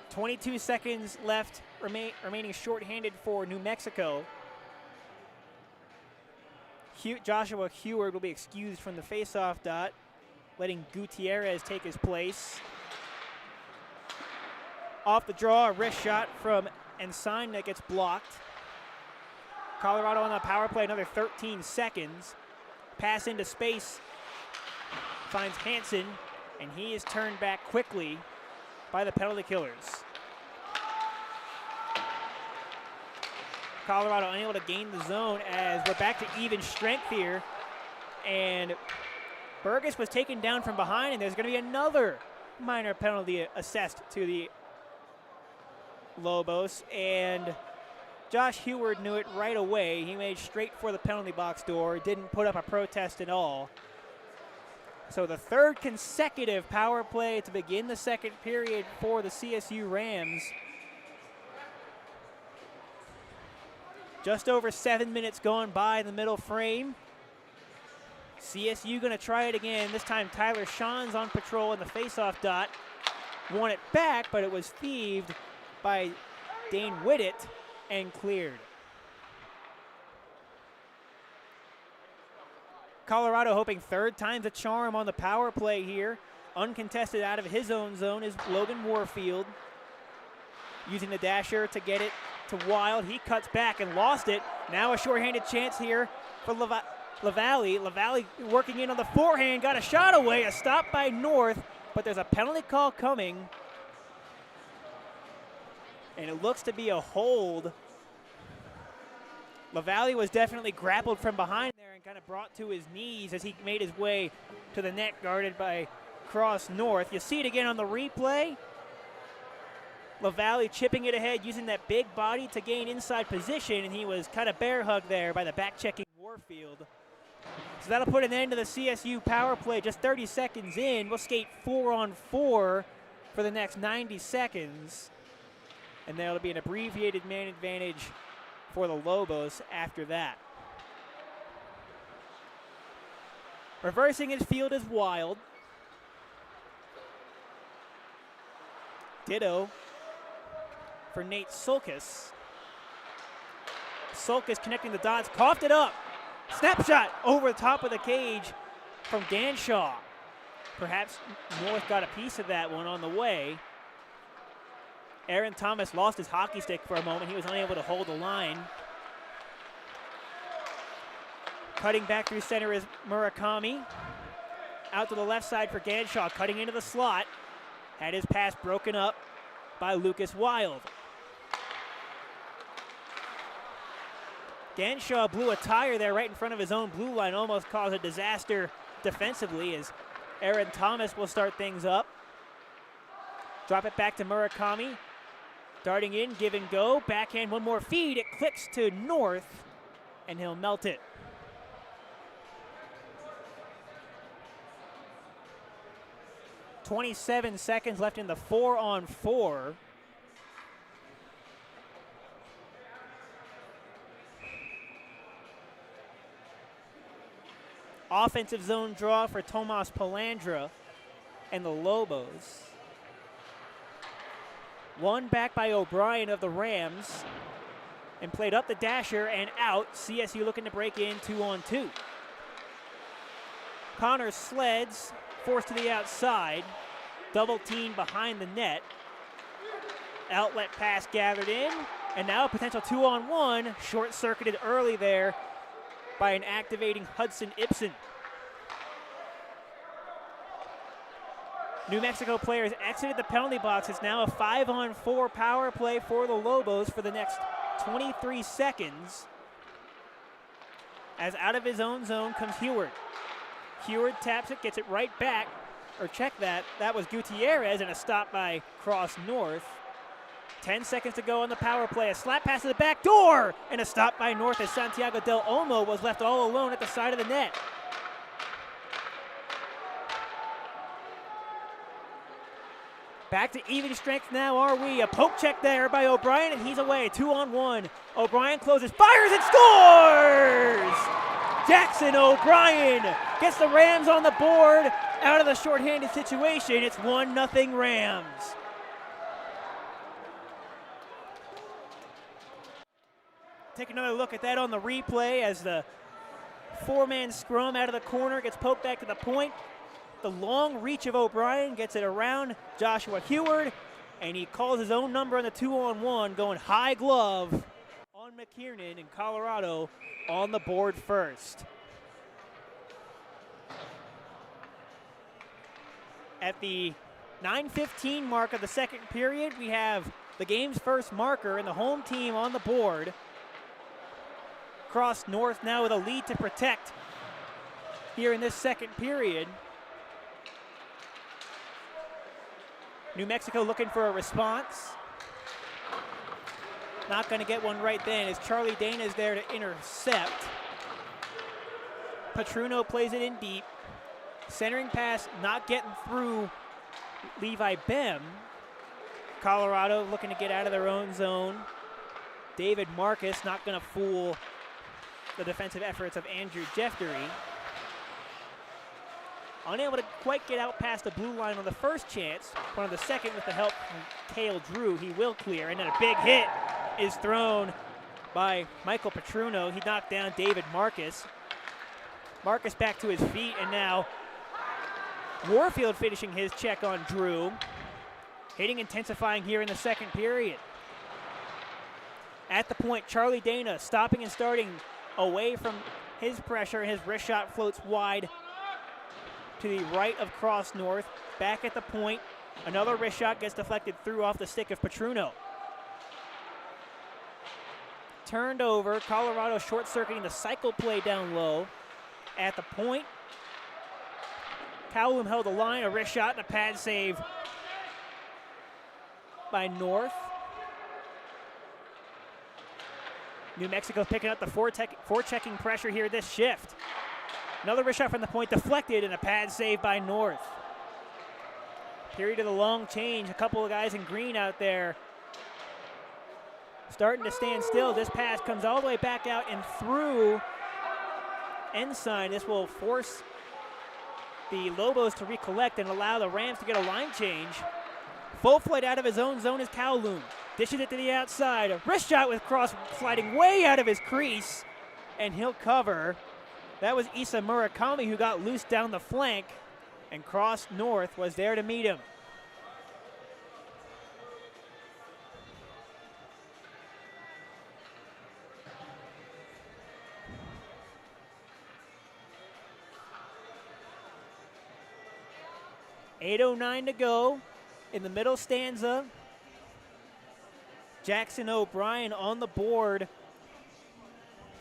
22 seconds left, remaining shorthanded for New Mexico. Joshua Heward will be excused from the faceoff dot, letting Gutierrez take his place. Off the draw, a wrist shot from Ensign that gets blocked. Colorado on the power play, another 13 seconds. Pass into space, finds Hanson, and he is turned back quickly by the penalty killers. Colorado unable to gain the zone as we're back to even strength here. And Burgess was taken down from behind, and there's going to be another minor penalty assessed to the Lobos, and Josh Heward knew it right away. He made straight for the penalty box door, didn't put up a protest at all. So the third consecutive power play to begin the second period for the CSU Rams. Just over 7 minutes gone by in the middle frame. CSU going to try it again. This time Tyler Sean's on patrol in the faceoff dot. Won it back, but it was thieved by Dane Whittet and cleared. Colorado hoping third time's a charm on the power play here. Uncontested out of his own zone is Logan Warfield. Using the dasher to get it to Wild. He cuts back and lost it. Now a shorthanded chance here for LaValle. LaValle working in on the forehand, got a shot away, a stop by North, but there's a penalty call coming. And it looks to be a hold. LaValle was definitely grappled from behind there and kind of brought to his knees as he made his way to the net guarded by Cross North. You see it again on the replay. LaValle chipping it ahead, using that big body to gain inside position, and he was kind of bear hugged there by the back-checking Warfield. So that'll put an end to the CSU power play just 30 seconds in. We'll skate 4-on-4 for the next 90 seconds. And there'll be an abbreviated man advantage for the Lobos after that. Reversing his field is Wild. Ditto for Nate Sulkus. Sulkus connecting the dots, coughed it up. Snapshot over the top of the cage from Ganshaw. Perhaps North got a piece of that one on the way. Aaron Thomas lost his hockey stick for a moment. He was unable to hold the line. Cutting back through center is Murakami. Out to the left side for Ganshaw, cutting into the slot. Had his pass broken up by Lucas Wild. Ganshaw blew a tire there right in front of his own blue line, almost caused a disaster defensively as Aaron Thomas will start things up. Drop it back to Murakami. Darting in, give and go. Backhand, one more feed. It clicks to North, and he'll melt it. .27 seconds left in the 4-on-4. Offensive zone draw for Tomas Palandra and the Lobos. One back by O'Brien of the Rams and played up the dasher and out. CSU looking to break in 2-on-2. Connor Sleds forced to the outside. Double team behind the net. Outlet pass gathered in. And now a potential 2-on-1. Short-circuited early there by an activating Hudson Ibsen. New Mexico players exited the penalty box. It's now a 5-on-4 power play for the Lobos for the next 23 seconds. As out of his own zone comes Heward. Heward taps it, gets it right back, or check that. That was Gutierrez and a stop by Cross North. 10 seconds to go on the power play. A slap pass to the back door and a stop by North as Santiago Del Olmo was left all alone at the side of the net. Back to even strength now, are we? A poke check there by O'Brien, and he's away. 2-on-1. O'Brien closes, fires, and scores! Jackson O'Brien gets the Rams on the board out of the shorthanded situation. It's 1-0 Rams. Take another look at that on the replay as the four-man scrum out of the corner gets poked back to the point. The long reach of O'Brien gets it around Joshua Heward, and he calls his own number on the 2-on-1, going high glove on McKiernan, and Colorado on the board first. At the 9:15 mark of the second period, we have the game's first marker and the home team on the board. Cross North now with a lead to protect here in this second period. New Mexico looking for a response. Not going to get one right then as Charlie Dana is there to intercept. Petruno plays it in deep. Centering pass not getting through Levi Bem. Colorado looking to get out of their own zone. David Marcus not going to fool the defensive efforts of Andrew Jeffery. Unable to quite get out past the blue line on the first chance. On the second with the help from Cale Drew, he will clear. And then a big hit is thrown by Michael Petruno. He knocked down David Marcus. Marcus back to his feet, and now Warfield finishing his check on Drew. Hitting intensifying here in the second period. At the point, Charlie Dana stopping and starting away from his pressure. His wrist shot floats wide to the right of Cross North. Back at the point, another wrist shot gets deflected through off the stick of Petruno. Turned over, Colorado short-circuiting the cycle play down low. At the point, Kowloon held the line, a wrist shot and a pad save by North. New Mexico picking up the forechecking pressure here this shift. Another wrist shot from the point deflected and a pad save by North. Period of the long change. A couple of guys in green out there starting to stand still. This pass comes all the way back out and through Ensign. This will force the Lobos to recollect and allow the Rams to get a line change. Full flight out of his own zone is Kowloon. Dishes it to the outside. A wrist shot with Cross sliding way out of his crease, and he'll cover. That was Issa Murakami who got loose down the flank, and Cross North was there to meet him. .809 to go in the middle stanza. Jackson O'Brien on the board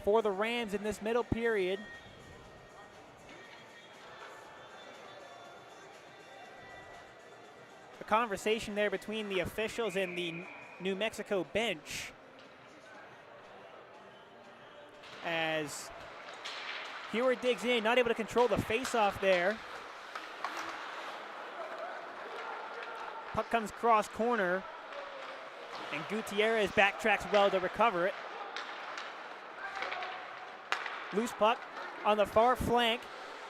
for the Rams in this middle period. A conversation there between the officials and the New Mexico bench as Hewer digs in, not able to control the face-off there. Puck comes cross corner, and Gutierrez backtracks well to recover it. Loose puck on the far flank.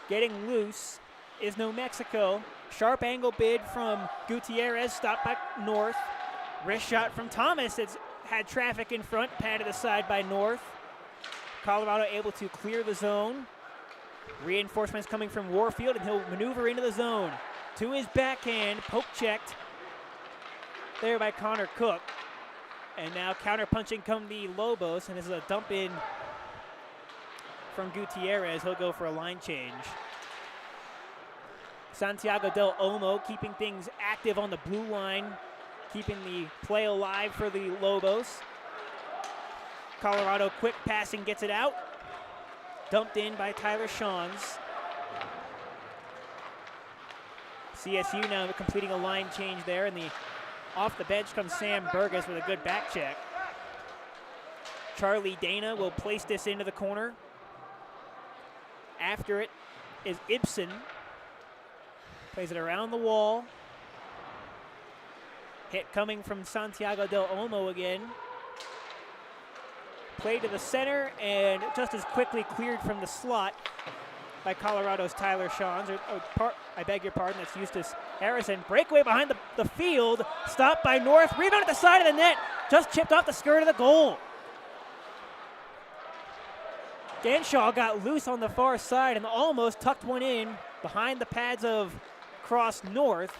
Getting loose is New Mexico. Sharp angle bid from Gutierrez, stopped by North. Wrist shot from Thomas. It's had traffic in front, padded aside by North. Colorado able to clear the zone. Reinforcements coming from Warfield, and he'll maneuver into the zone. To his backhand, poke checked there by Connor Cook. And now counter-punching come the Lobos, and this is a dump in from Gutierrez. He'll go for a line change. Santiago Del Olmo keeping things active on the blue line, keeping the play alive for the Lobos. Colorado quick passing gets it out. Dumped in by Tyler Shawns. CSU now completing a line change there, and off the bench comes Sam Burgess with a good back check. Charlie Dana will place this into the corner. After it is Ibsen. Plays it around the wall. Hit coming from Santiago Del Olmo again. Play to the center, and just as quickly cleared from the slot by Colorado's Tyler Shawns. I beg your pardon, that's Eustace Harrison. Breakaway behind the field. Stopped by North. Rebound at the side of the net. Just chipped off the skirt of the goal. Ganshaw got loose on the far side and almost tucked one in behind the pads of Cross North.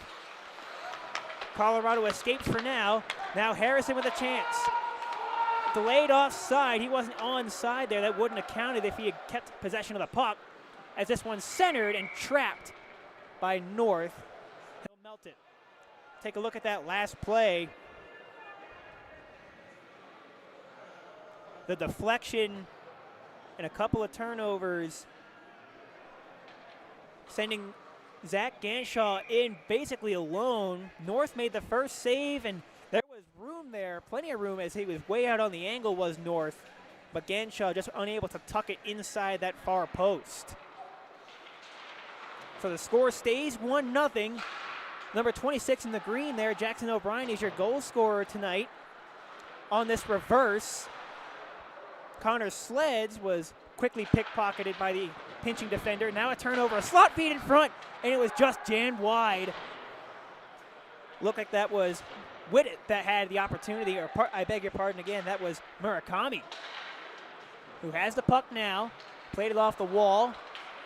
Colorado escapes for now. Now Harrison with a chance. Delayed offside. He wasn't onside there. That wouldn't have counted if he had kept possession of the puck. As this one's centered and trapped by North. He'll melt it. Take a look at that last play. The deflection and a couple of turnovers sending Zach Ganshaw in basically alone. North made the first save, and there was room there, plenty of room, as he was way out on the angle was North, but Ganshaw just unable to tuck it inside that far post. So the score stays 1-0. Number 26 in the green there, Jackson O'Brien, is your goal scorer tonight. On this reverse, Connor Sleds was quickly pickpocketed by the pinching defender. Now a turnover, a slot feed in front, and it was just jammed wide. Looked like that was Whitted that had the opportunity, or I beg your pardon again, that was Murakami, who has the puck now, played it off the wall.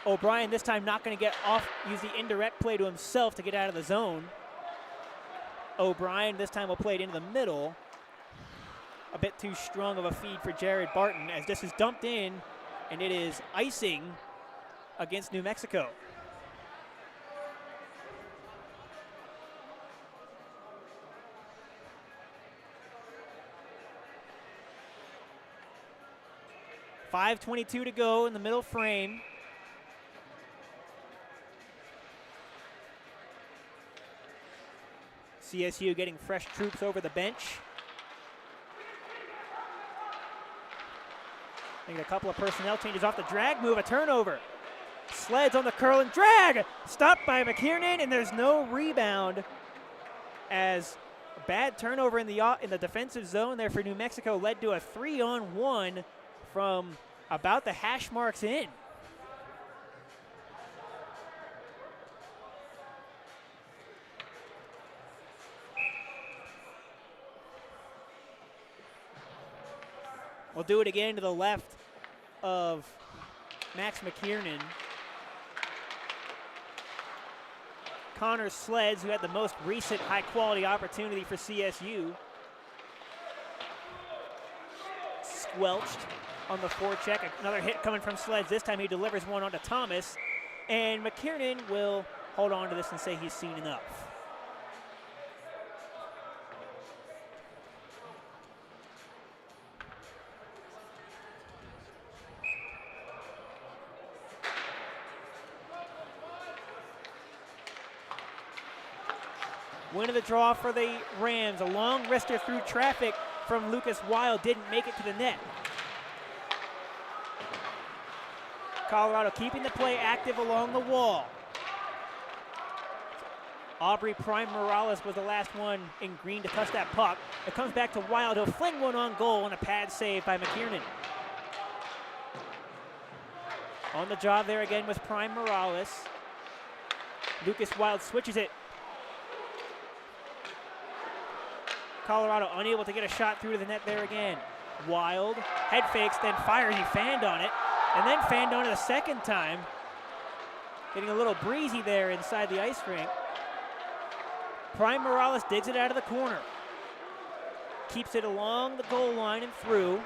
O'Brien this time not going to get off, use the indirect play to himself to get out of the zone. O'Brien this time will play it into the middle. A bit too strong of a feed for Jared Barton, as this is dumped in, and it is icing against New Mexico. .5:22 to go in the middle frame. CSU getting fresh troops over the bench. Making a couple of personnel changes off the drag move, a turnover. Sleds on the curl and drag. Stopped by McKiernan, and there's no rebound, as a bad turnover in the defensive zone there for New Mexico led to a 3-on-1 from about the hash marks in. We'll do it again to the left of Max McKiernan. Connor Sleds, who had the most recent high-quality opportunity for CSU, squelched on the forecheck. Another hit coming from Sleds. This time he delivers one onto Thomas, and McKiernan will hold on to this and say he's seen enough. Win of the draw for the Rams. A long wrister through traffic from Lucas Wild didn't make it to the net. Colorado keeping the play active along the wall. Aubrey Prime Morales was the last one in green to touch that puck. It comes back to Wild. He'll fling one on goal, and a pad save by McKiernan. On the job there again was Prime Morales. Lucas Wild switches it. Colorado unable to get a shot through to the net there again. Wild head fakes, then fires. He fanned on it, and then fanned on it a second time. Getting a little breezy there inside the ice rink. Prime Morales digs it out of the corner. Keeps it along the goal line and through.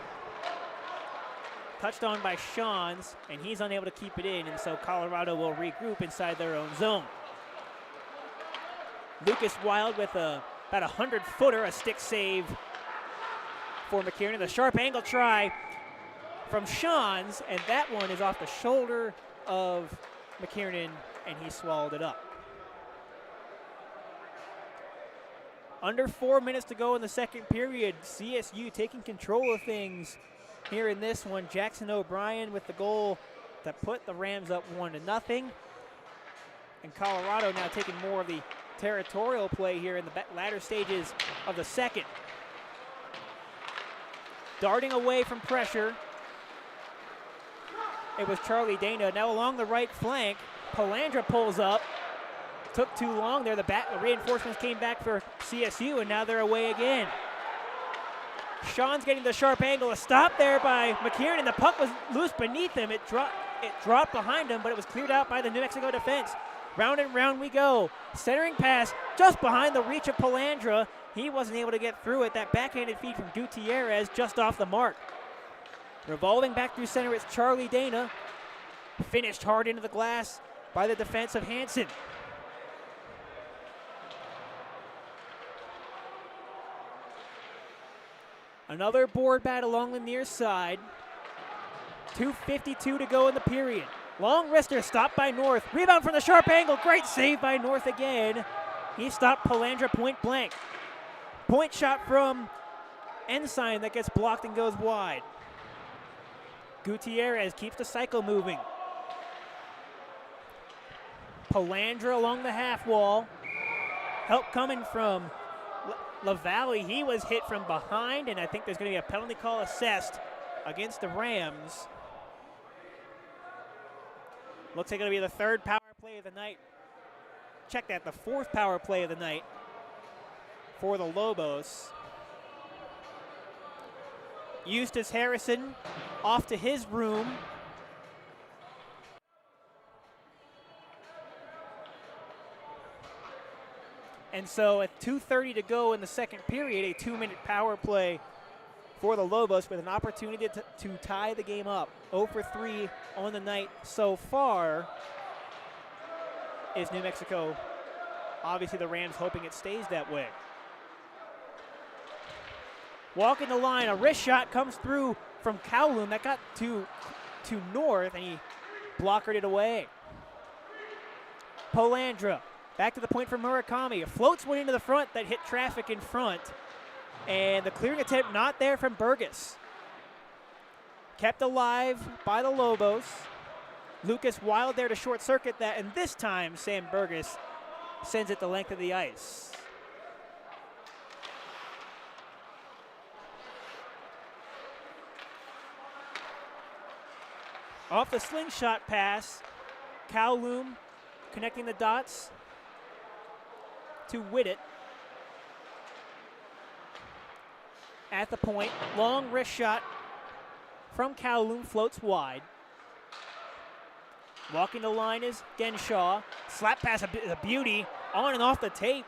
Touched on by Shawns, and he's unable to keep it in, and so Colorado will regroup inside their own zone. Lucas Wild with about a 100-footer, a stick save for McKiernan. The sharp angle try from Shawns, and that one is off the shoulder of McKiernan, and he swallowed it up. Under 4 minutes to go in the second period. CSU taking control of things here in this one. Jackson O'Brien with the goal that put the Rams up 1-0. And Colorado now taking more of the territorial play here in the latter stages of the second. Darting away from pressure, it was Charlie Dana. Now along the right flank, Palandra pulls up. Took too long there. The reinforcements came back for CSU, and now they're away again. Sean's getting the sharp angle. A stop there by McKiernan. The puck was loose beneath him. It dropped behind him, but it was cleared out by the New Mexico defense. Round and round we go. Centering pass just behind the reach of Palandra. He wasn't able to get through it. That backhanded feed from Gutierrez just off the mark. Revolving back through center, it's Charlie Dana. Finished hard into the glass by the defense of Hansen. Another board bat along the near side. 2:52 to go in the period. Long wrister stopped by North. Rebound from the sharp angle. Great save by North again. He stopped Palandra point blank. Point shot from Ensign that gets blocked and goes wide. Gutierrez keeps the cycle moving. Palandra along the half wall. Help coming from LaValle. He was hit from behind, and I think there's going to be a penalty call assessed against the Rams. Looks like it'll be the third power play of the night. Check that, the fourth power play of the night for the Lobos. Eustace Harrison off to his room. And so at 2:30 to go in the second period, a 2-minute power play for the Lobos with an opportunity to tie the game up. 0 for 3 on the night so far is New Mexico. Obviously the Rams hoping it stays that way. Walking the line, a wrist shot comes through from Kowloon. That got to North, and he blockered it away. Palandra, back to the point for Murakami. Floats one into the front that hit traffic in front. And the clearing attempt not there from Burgess. Kept alive by the Lobos. Lucas Wild there to short circuit that, and this time Sam Burgess sends it the length of the ice. Off the slingshot pass, Kowloon connecting the dots to Whittet. At the point, long wrist shot from Kowloon, floats wide. Walking the line is Genshaw. Slap pass, a beauty, on and off the tape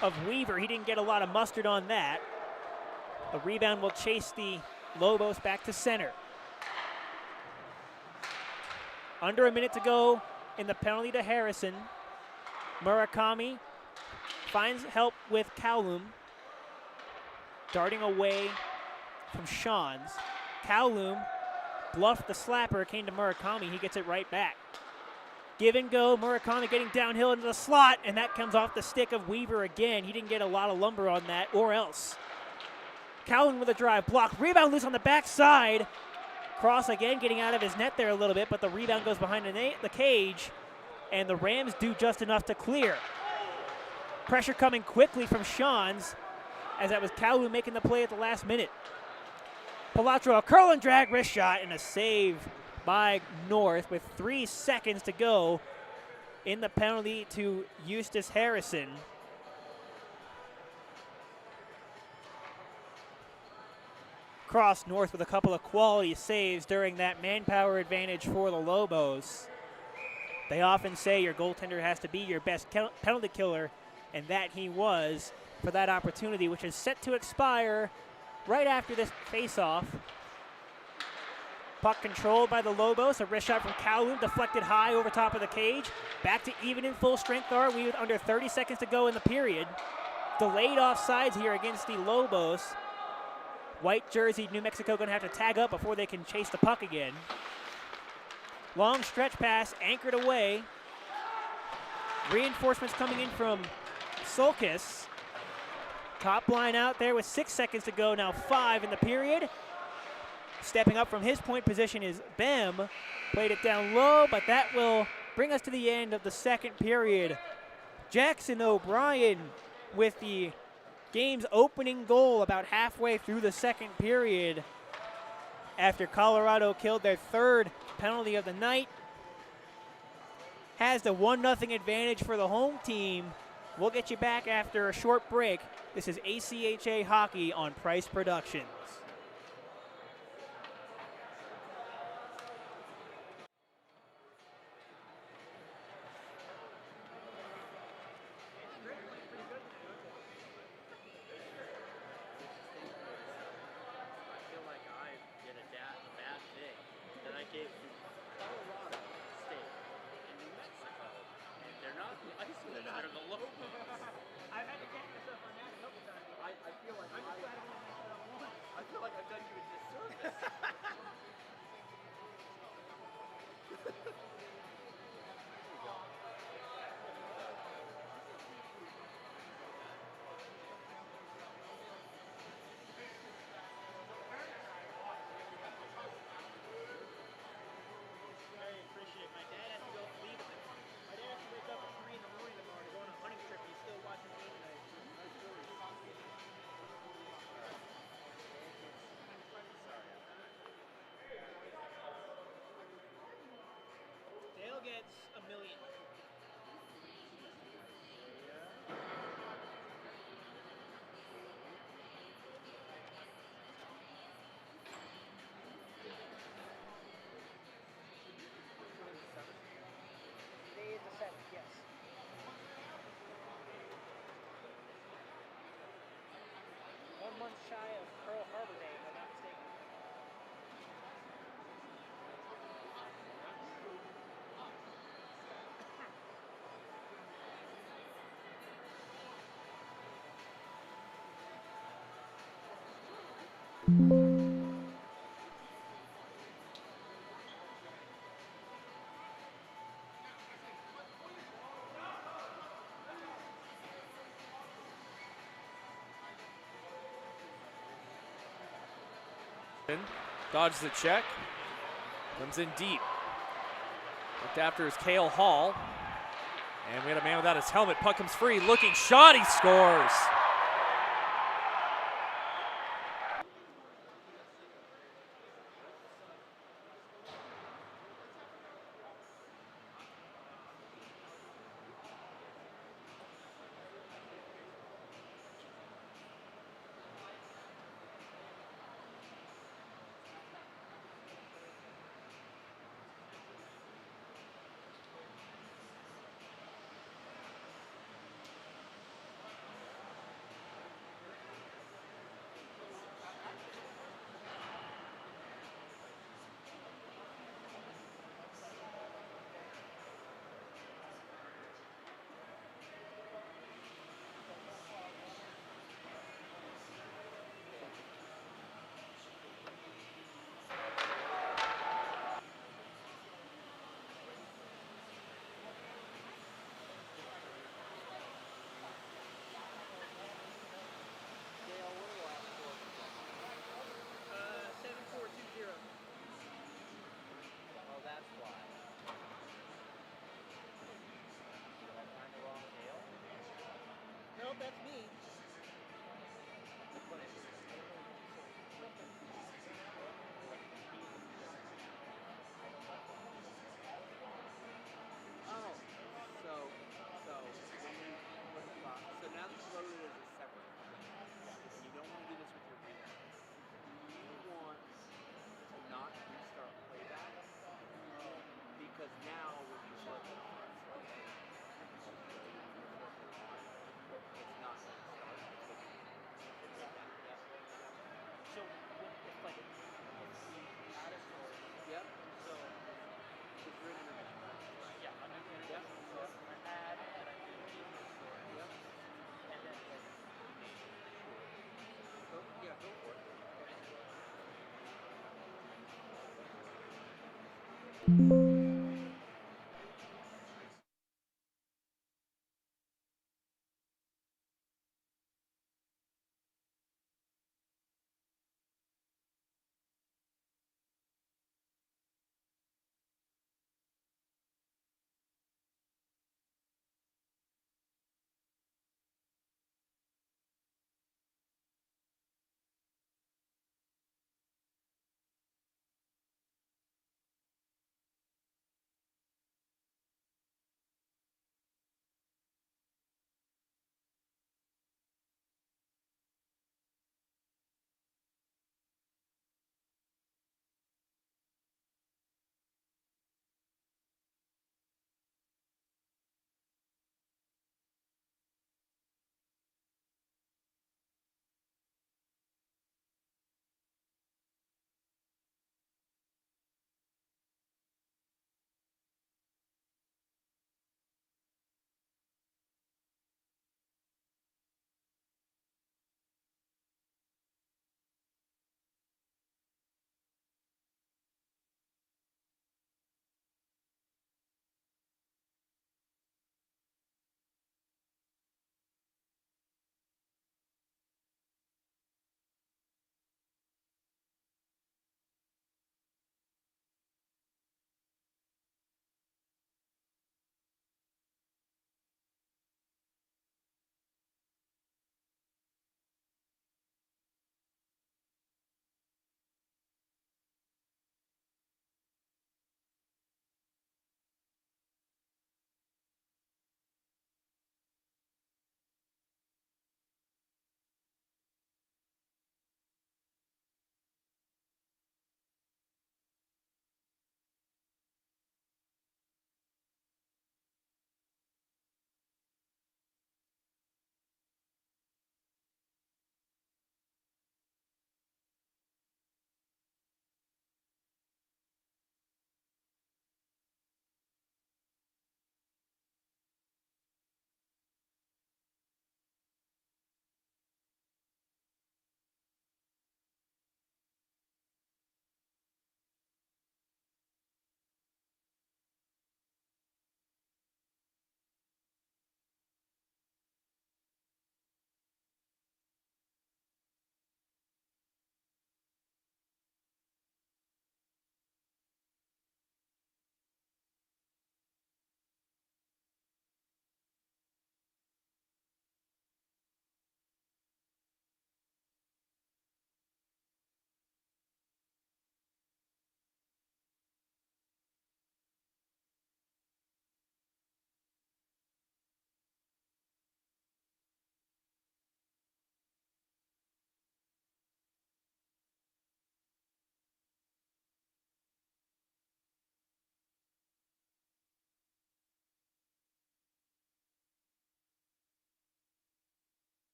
of Weaver. He didn't get a lot of mustard on that. The rebound will chase the Lobos back to center. Under a minute to go in the penalty to Harrison. Murakami finds help with Kowloon. Darting away from Shawns. Kowloon bluffed the slapper, came to Murakami. He gets it right back. Give and go, Murakami getting downhill into the slot, and that comes off the stick of Weaver again. He didn't get a lot of lumber on that, or else. Kowloon with a drive, block, rebound loose on the backside. Cross again, getting out of his net there a little bit, but the rebound goes behind the cage, and the Rams do just enough to clear. Pressure coming quickly from Shawns, as that was Kowloon making the play at the last minute. Palatro, a curl and drag wrist shot, and a save by North with 3 seconds to go in the penalty to Eustace Harrison. Cross North with a couple of quality saves during that manpower advantage for the Lobos. They often say your goaltender has to be your best penalty killer, and that he was for that opportunity, which is set to expire right after this face-off. Puck controlled by the Lobos. A wrist shot from Kowloon, deflected high over top of the cage. Back to even in full strength are we with under 30 seconds to go in the period. Delayed offsides here against the Lobos. White jersey, New Mexico going to have to tag up before they can chase the puck again. Long stretch pass, anchored away. Reinforcements coming in from Sulkis. Top line out there with 6 seconds to go, now 5 in the period. Stepping up from his point position is Bem. Played it down low, but that will bring us to the end of the second period. Jackson O'Brien with the game's opening goal about halfway through the second period after Colorado killed their third penalty of the night. Has the 1-0 advantage for the home team. We'll get you back after a short break. This is ACHA Hockey on Price Productions. points shy of Pearl Harbor Day, if I'm not mistaken. Dodges the check. Comes in deep. Looked after is Cale Hall. And we had a man without his helmet. Puck comes free. Looking shot. He scores. Nope, that's me. Oh, so now this is loaded as a separate contract. You don't want to do this with your reader. You want to not restart playback because now when you select the front slate, it's not going to start. So, if like, let's see, add a story. Yep. So, Because you're in intermission. Right. yeah, I'm in there. Yep. So, I add, and I do the story. Yep. And then, like, Go for it.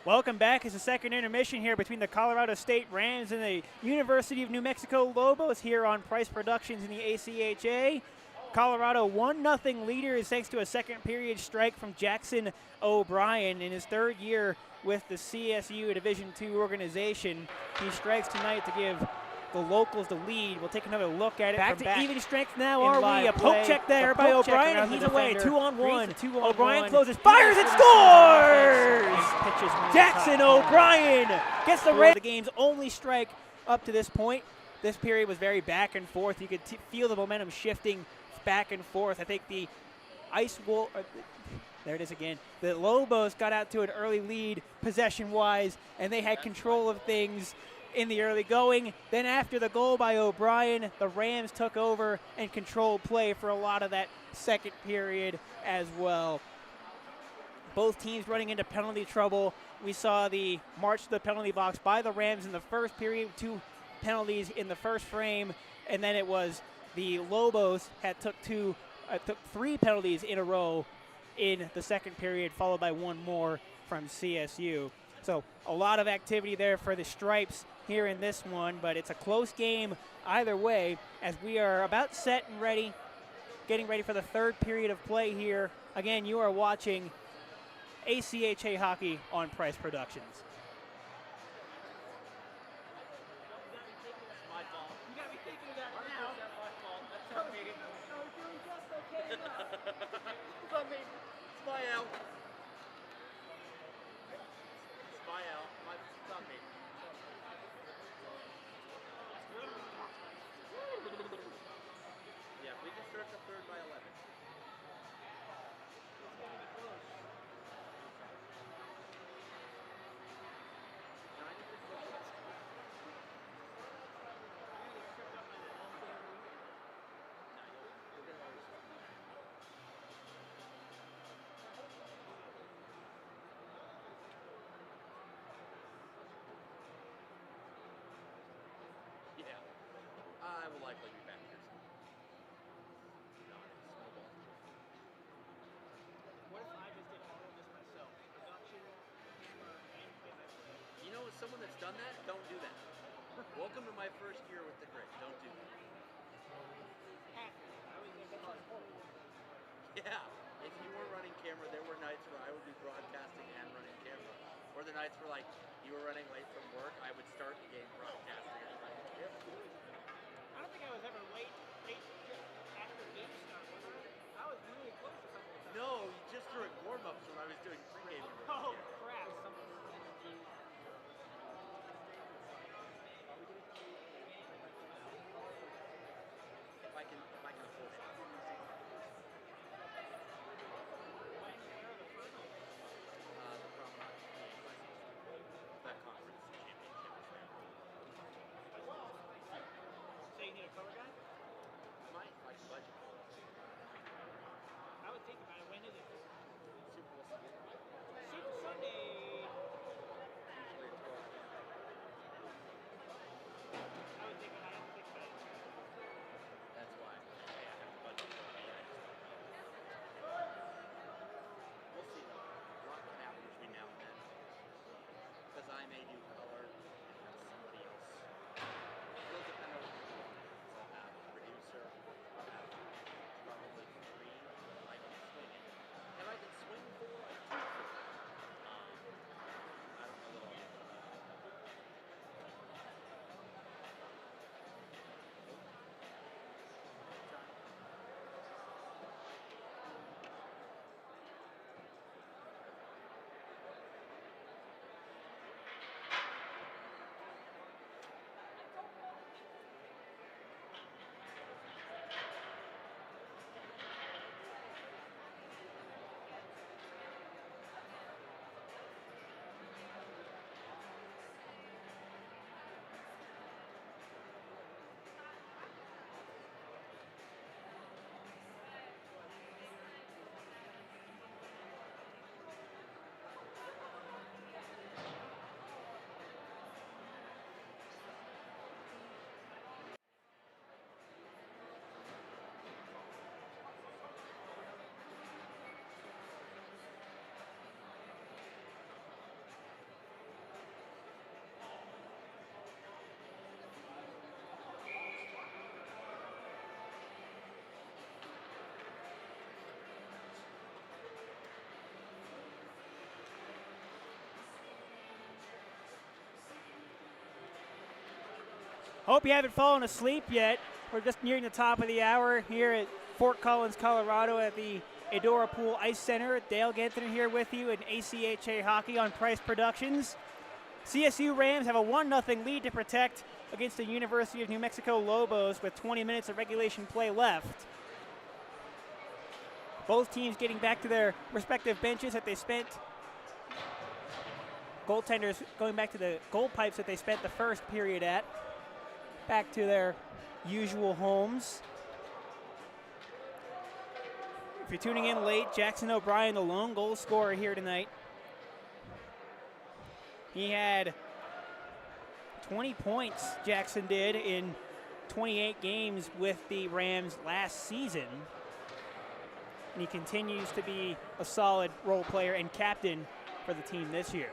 Welcome back. It's the second intermission here between the Colorado State Rams and the University of New Mexico Lobos here on Price Productions in the ACHA. Colorado 1-0 leader is thanks to a second period strike from Jackson O'Brien in his third year with the CSU Division II organization. He strikes tonight to give the locals the lead. We'll take another look at it. Back from to even strength now, in are we? live A poke play. check there A by poke check O'Brien, around and the he's away, defender. 2-on-1. Reads the 2-on-1. O'Brien closes, He fires, and gets rid of scores! the offense and pitches one Jackson top corner. O'Brien gets the For the game's only strike up to this point. This period was very back and forth. You could feel the momentum shifting back and forth. I think the there it is again. The Lobos got out to an early lead possession-wise, and they had control of things in the early going. Then after the goal by O'Brien, the Rams took over and controlled play for a lot of that second period as well. Both teams running into penalty trouble. We saw the march to the penalty box by the Rams in the first period, 2 penalties in the first frame, and then it was the Lobos took 3 penalties in a row in the second period, followed by 1 more from CSU. So a lot of activity there for the Stripes here in this one, but it's a close game either way as we are about set and ready, getting ready for the third period of play here. Again, you are watching ACHA Hockey on Price Productions. Smile. Smile. It's on me. Yeah, we can start the third by 11. Yeah, I will likely be back here soon. What if I just did all of this myself? Production, camera, and play-by-play. You know, as someone that's done that, don't do that. Welcome to my first year with the Grit. Don't do that. Yeah, if you were running camera, there were nights where I would be broadcasting and running camera. Or the nights where, like, you were running late from work, I would start the game broadcasting and running camera. I don't think I was ever late after game start. I was really close to something. No, just during warm-ups when I was doing pregame. and running Oh, camera. crap. If I can afford it. The Promenade. That conference championship is there. So you need a cover guy? Might like budget. I would think about it. When is it? Hope you haven't fallen asleep yet. We're just nearing the top of the hour here at Fort Collins, Colorado at the Edora Pool Ice Center. Dale Ganther here with you in ACHA Hockey on Price Productions. CSU Rams have a 1-0 lead to protect against the University of New Mexico Lobos with 20 minutes of regulation play left. Both teams getting back to their respective benches that they spent. Goaltenders going back to the goal pipes that they spent the first period at. Back to their usual homes. If you're tuning in late, Jackson O'Brien, the lone goal scorer here tonight. He had 20 points, Jackson did, in 28 games with the Rams last season. And he continues to be a solid role player and captain for the team this year.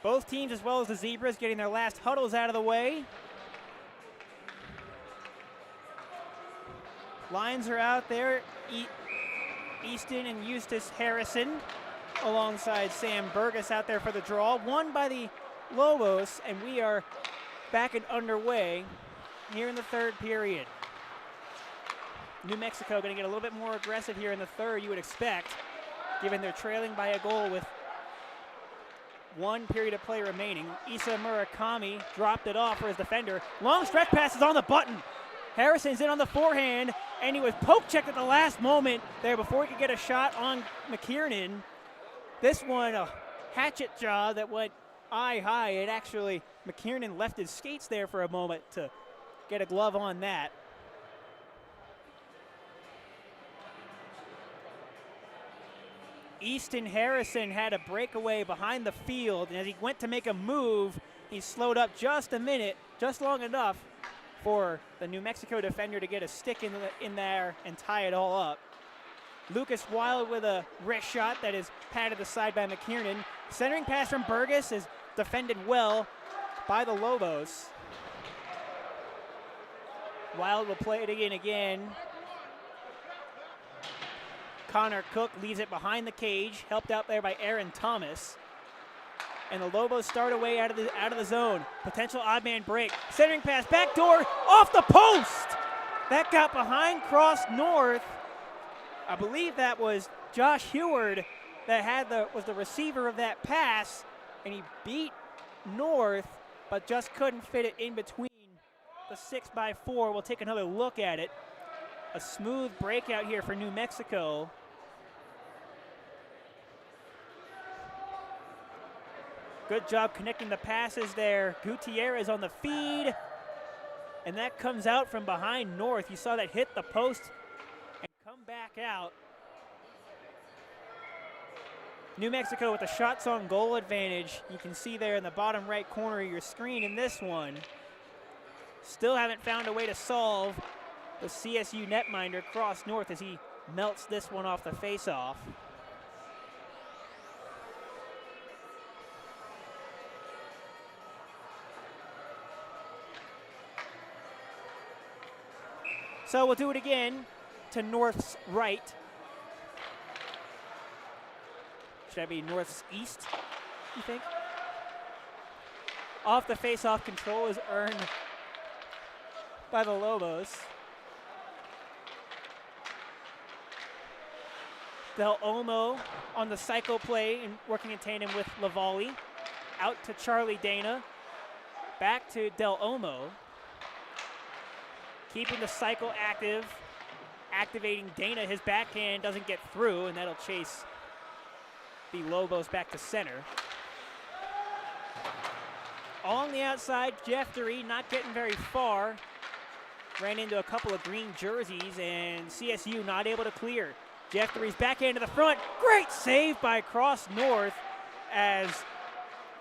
Both teams, as well as the Zebras, getting their last huddles out of the way. Lines are out there. Easton and Eustace Harrison alongside Sam Burgess out there for the draw. Won by the Lobos, and we are back and underway here in the third period. New Mexico going to get a little bit more aggressive here in the third, you would expect, given they're trailing by a goal with 1 period of play remaining. Isa Murakami dropped it off for his defender. Long stretch pass is on the button. Harrison's in on the forehand, and he was poke checked at the last moment there before he could get a shot on McKiernan. This one, a hatchet job that went eye high. It actually, McKiernan left his skates there for a moment to get a glove on that. Easton Harrison had a breakaway behind the field, and as he went to make a move, he slowed up just a minute, just long enough for the New Mexico defender to get a stick in there and tie it all up. Lucas Wild with a wrist shot that is patted aside by McKiernan. Centering pass from Burgess is defended well by the Lobos. Wild will play it again. Connor Cook leaves it behind the cage, helped out there by Aaron Thomas. And the Lobos start away out of the zone. Potential odd man break. Centering pass, backdoor, off the post. That got behind Cross North. I believe that was Josh Heward that was the receiver of that pass, and he beat North, but just couldn't fit it in between the 6x4. We'll take another look at it. A smooth breakout here for New Mexico. Good job connecting the passes there. Gutierrez on the feed. And that comes out from behind North. You saw that hit the post and come back out. New Mexico with the shots on goal advantage. You can see there in the bottom right corner of your screen in this one. Still haven't found a way to solve the CSU netminder Cross North as he melts this one off the faceoff. So we'll do it again to North's right. Should that be North's east, you think? Off the face-off, control is earned by the Lobos. Del Olmo on the cycle play and working in tandem with Lavallee. Out to Charlie Dana. Back to Del Olmo. Keeping the cycle active. Activating Dana. His backhand doesn't get through, and that'll chase the Lobos back to center. On the outside, Jeffrey not getting very far. Ran into a couple of green jerseys, and CSU not able to clear. Jeffrey's backhand to the front. Great save by Cross North as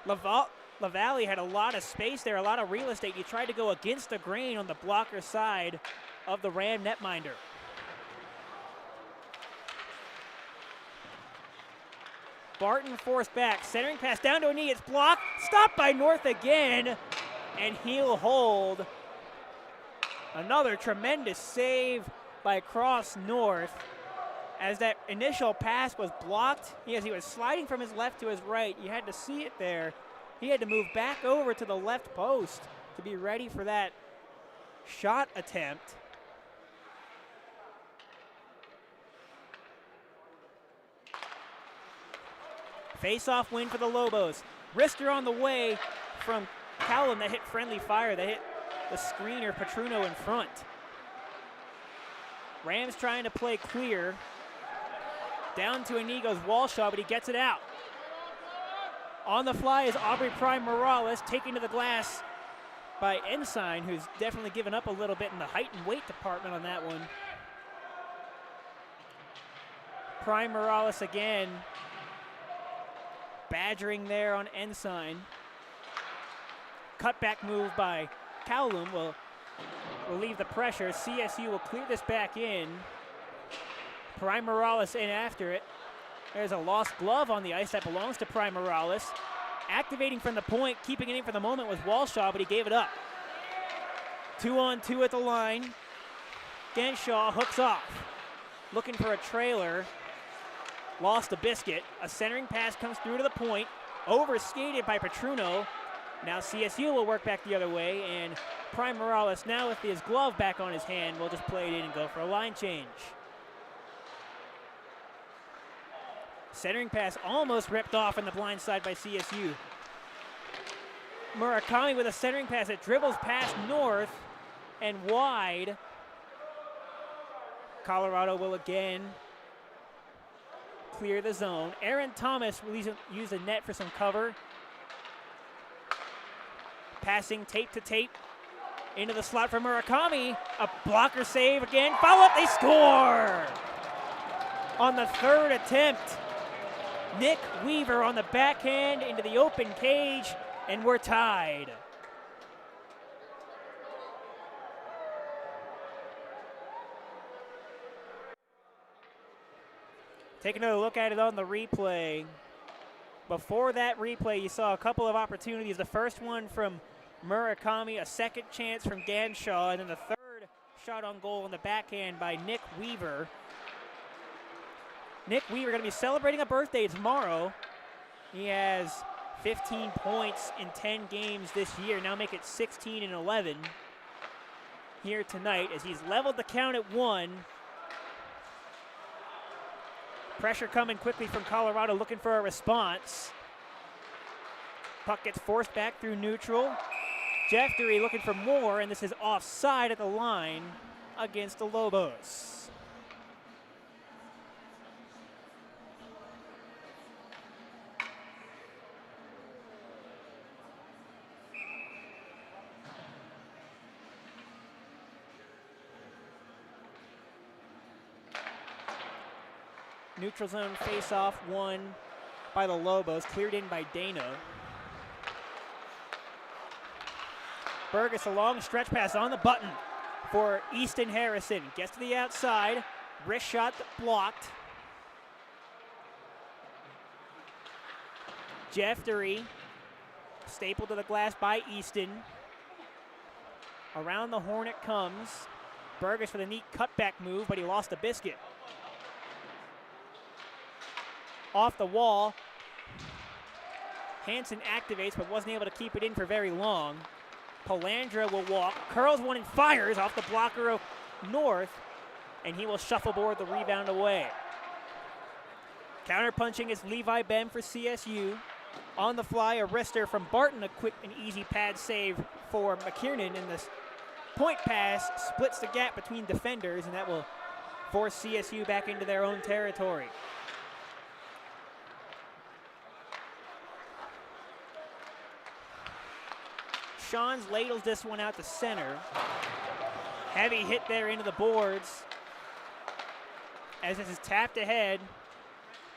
Lavallee had a lot of space there, a lot of real estate. You tried to go against the grain on the blocker side of the Ram netminder. Barton forced back, centering pass down to a knee. It's blocked, stopped by North again, and he'll hold. Another tremendous save by Cross North as that initial pass was blocked, as he was sliding from his left to his right, you had to see it there. He had to move back over to the left post to be ready for that shot attempt. Face-off win for the Lobos. Wrister on the way from Callum that hit friendly fire, that hit the screener, Petruno in front. Rams trying to play clear. Down to Inigo's Walshaw, but he gets it out. On the fly is Aubrey Prime Morales, taken to the glass by Ensign, who's definitely given up a little bit in the height and weight department on that one. Prime Morales again, badgering there on Ensign. Cutback move by Kowloon will relieve the pressure. CSU will clear this back in. Prime Morales in after it. There's a lost glove on the ice that belongs to Prime Morales. Activating from the point, keeping it in for the moment was Walshaw, but he gave it up. 2-on-2 at the line. Genshaw hooks off. Looking for a trailer. Lost a biscuit. A centering pass comes through to the point. Overskated by Petruno. Now CSU will work back the other way, and Prime Morales, now with his glove back on his hand, will just play it in and go for a line change. Centering pass almost ripped off in the blind side by CSU. Murakami with a centering pass that dribbles past North and wide. Colorado will again clear the zone. Aaron Thomas will use the net for some cover. Passing tape to tape into the slot for Murakami. A blocker save again. Follow up, they score! On the third attempt, Nick Weaver on the backhand into the open cage, and we're tied. Take another look at it on the replay. Before that replay, you saw a couple of opportunities. The first one from Murakami, a second chance from Ganshaw, and then the third shot on goal in the backhand by Nick Weaver. Nick Weaver going to be celebrating a birthday tomorrow. He has 15 points in 10 games this year, now make it 16 and 11 here tonight as he's leveled the count at 1. Pressure coming quickly from Colorado, looking for a response. Puck gets forced back through neutral. Jeffrey looking for more, and this is offside at the line against the Lobos. Neutral zone face-off won by the Lobos, cleared in by Dana. Burgess, a long stretch pass on the button for Easton Harrison. Gets to the outside, wrist shot blocked. Jeffrey, stapled to the glass by Easton. Around the horn it comes. Burgess with a neat cutback move, but he lost a biscuit. Off the wall. Hansen activates, but wasn't able to keep it in for very long. Palandra will walk, curls one and fires off the blocker of North, and he will shuffleboard the rebound away. Counterpunching is Levi Bem for CSU. On the fly, a wrister from Barton, a quick and easy pad save for McKiernan, and this point pass splits the gap between defenders, and that will force CSU back into their own territory. Sean's ladles this one out to center. Heavy hit there into the boards. As this is tapped ahead,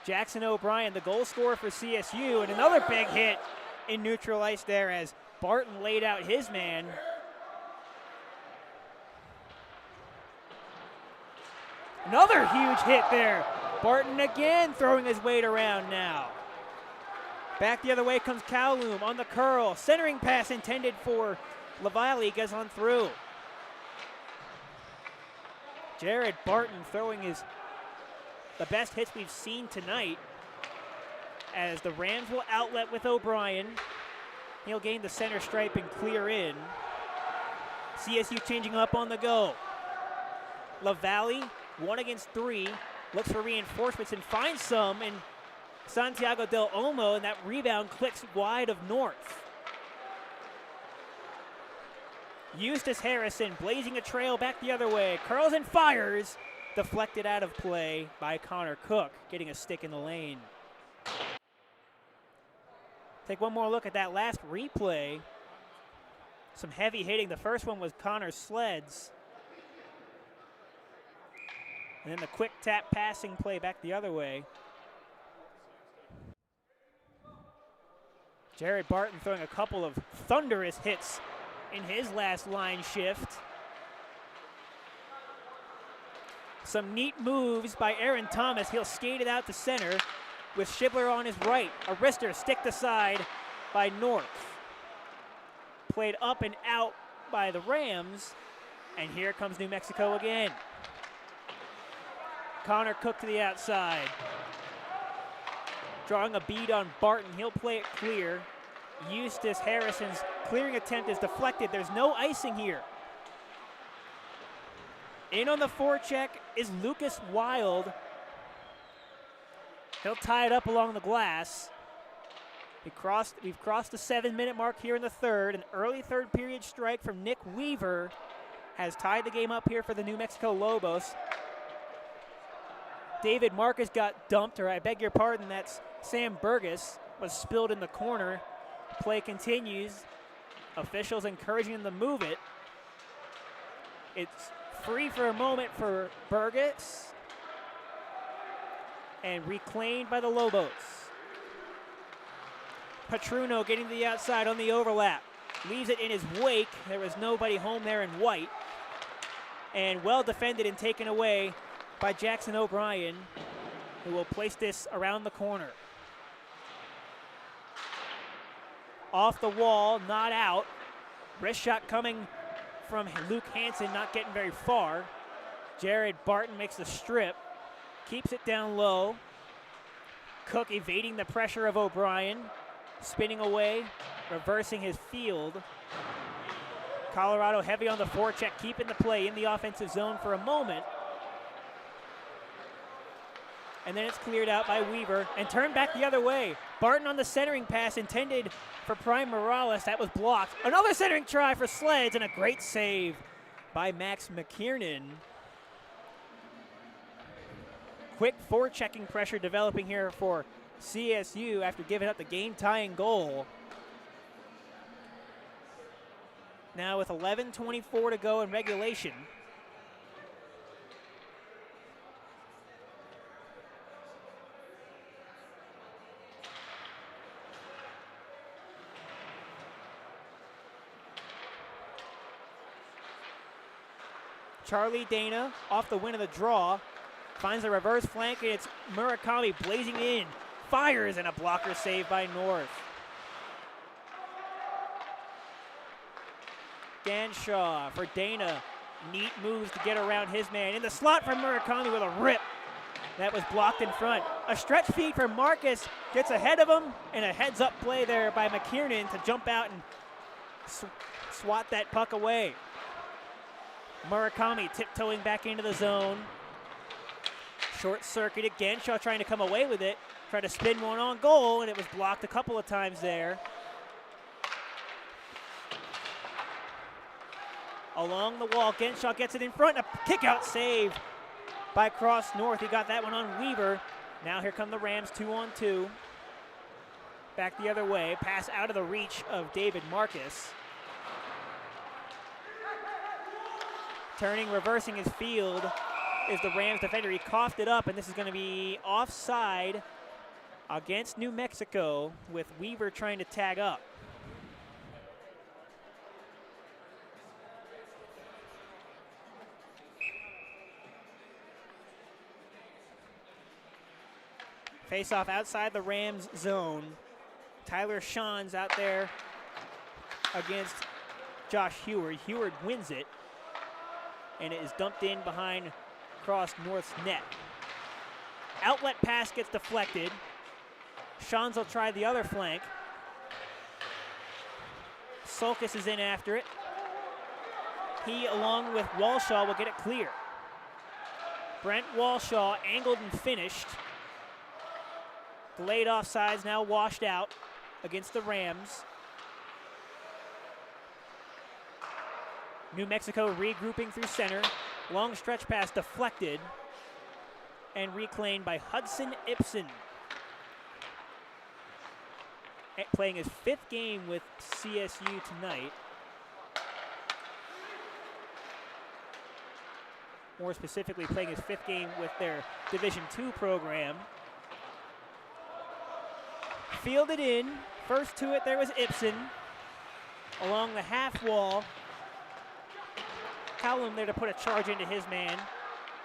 Jackson O'Brien, the goal scorer for CSU, and another big hit in neutral ice there as Barton laid out his man. Another huge hit there. Barton again throwing his weight around now. Back the other way comes Kowloon on the curl. Centering pass intended for Lavallee, gets on through. Jared Barton throwing his the best hits we've seen tonight, as the Rams will outlet with O'Brien. He'll gain the center stripe and clear in. CSU changing up on the go. LaValle, 1 against 3, looks for reinforcements and finds some, and Santiago Del Olmo, and that rebound clicks wide of North. Eustace Harrison blazing a trail back the other way, curls and fires, deflected out of play by Connor Cook, getting a stick in the lane. Take one more look at that last replay. Some heavy hitting. The first one was Connor Sleds. And then the quick tap passing play back the other way. Jared Barton throwing a couple of thunderous hits in his last line shift. Some neat moves by Aaron Thomas. He'll skate it out to center with Shibler on his right. A wrister sticked aside by North. Played up and out by the Rams. And here comes New Mexico again. Connor Cook to the outside. Drawing a bead on Barton. He'll play it clear. Eustace Harrison's clearing attempt is deflected. There's no icing here. In on the forecheck is Lucas Wild. He'll tie it up along the glass. We've crossed the 7-minute mark here in the third. An early third period strike from Nick Weaver has tied the game up here for the New Mexico Lobos. David Marcus got dumped, or I beg your pardon, that's Sam Burgess, was spilled in the corner. Play continues. Officials encouraging him to move it. It's free for a moment for Burgess and reclaimed by the Lobos. Petruno getting to the outside on the overlap. Leaves it in his wake. There was nobody home there in white. And well defended and taken away by Jackson O'Brien, who will place this around the corner. Off the wall, not out. Wrist shot coming from Luke Hansen, not getting very far. Jared Barton makes the strip, keeps it down low. Cook evading the pressure of O'Brien, spinning away, reversing his field. Colorado heavy on the forecheck, keeping the play in the offensive zone for a moment. And then it's cleared out by Weaver and turned back the other way. Barton on the centering pass intended for Prime Morales. That was blocked. Another centering try for Sleds and a great save by Max McKiernan. Quick forechecking pressure developing here for CSU after giving up the game-tying goal. Now with 11:24 to go in regulation. Charlie Dana off the win of the draw. Finds a reverse flank, and it's Murakami blazing in. Fires, and a blocker save by North. Ganshaw for Dana. Neat moves to get around his man. In the slot for Murakami with a rip. That was blocked in front. A stretch feed for Marcus. Gets ahead of him, and a heads-up play there by McKiernan to jump out and swat that puck away. Murakami tiptoeing back into the zone. Short-circuited. Ganshaw trying to come away with it. Tried to spin one on goal, and it was blocked a couple of times there. Along the wall, Ganshaw gets it in front. A kick-out save by Cross North. He got that one on Weaver. Now here come the Rams 2-on-2. Back the other way. Pass out of the reach of David Marcus. Turning, reversing his field is the Rams defender. He coughed it up, and this is going to be offside against New Mexico with Weaver trying to tag up. Face-off outside the Rams zone. Tyler Sean's out there against Josh Heward. Heward wins it, and it is dumped in behind Cross North's net. outlet pass gets deflected. Shans will try the other flank. Sulkus is in after it. He, along with Walshaw, will get it clear. Brent Walshaw angled and finished. Delayed offsides now washed out against the Rams. New Mexico regrouping through center. Long stretch pass deflected and reclaimed by Hudson Ibsen. Playing his 5th game with CSU tonight. More specifically, playing his 5th game with their Division II program. Fielded in. First to it there was Ibsen. Along the half wall. Callum there to put a charge into his man.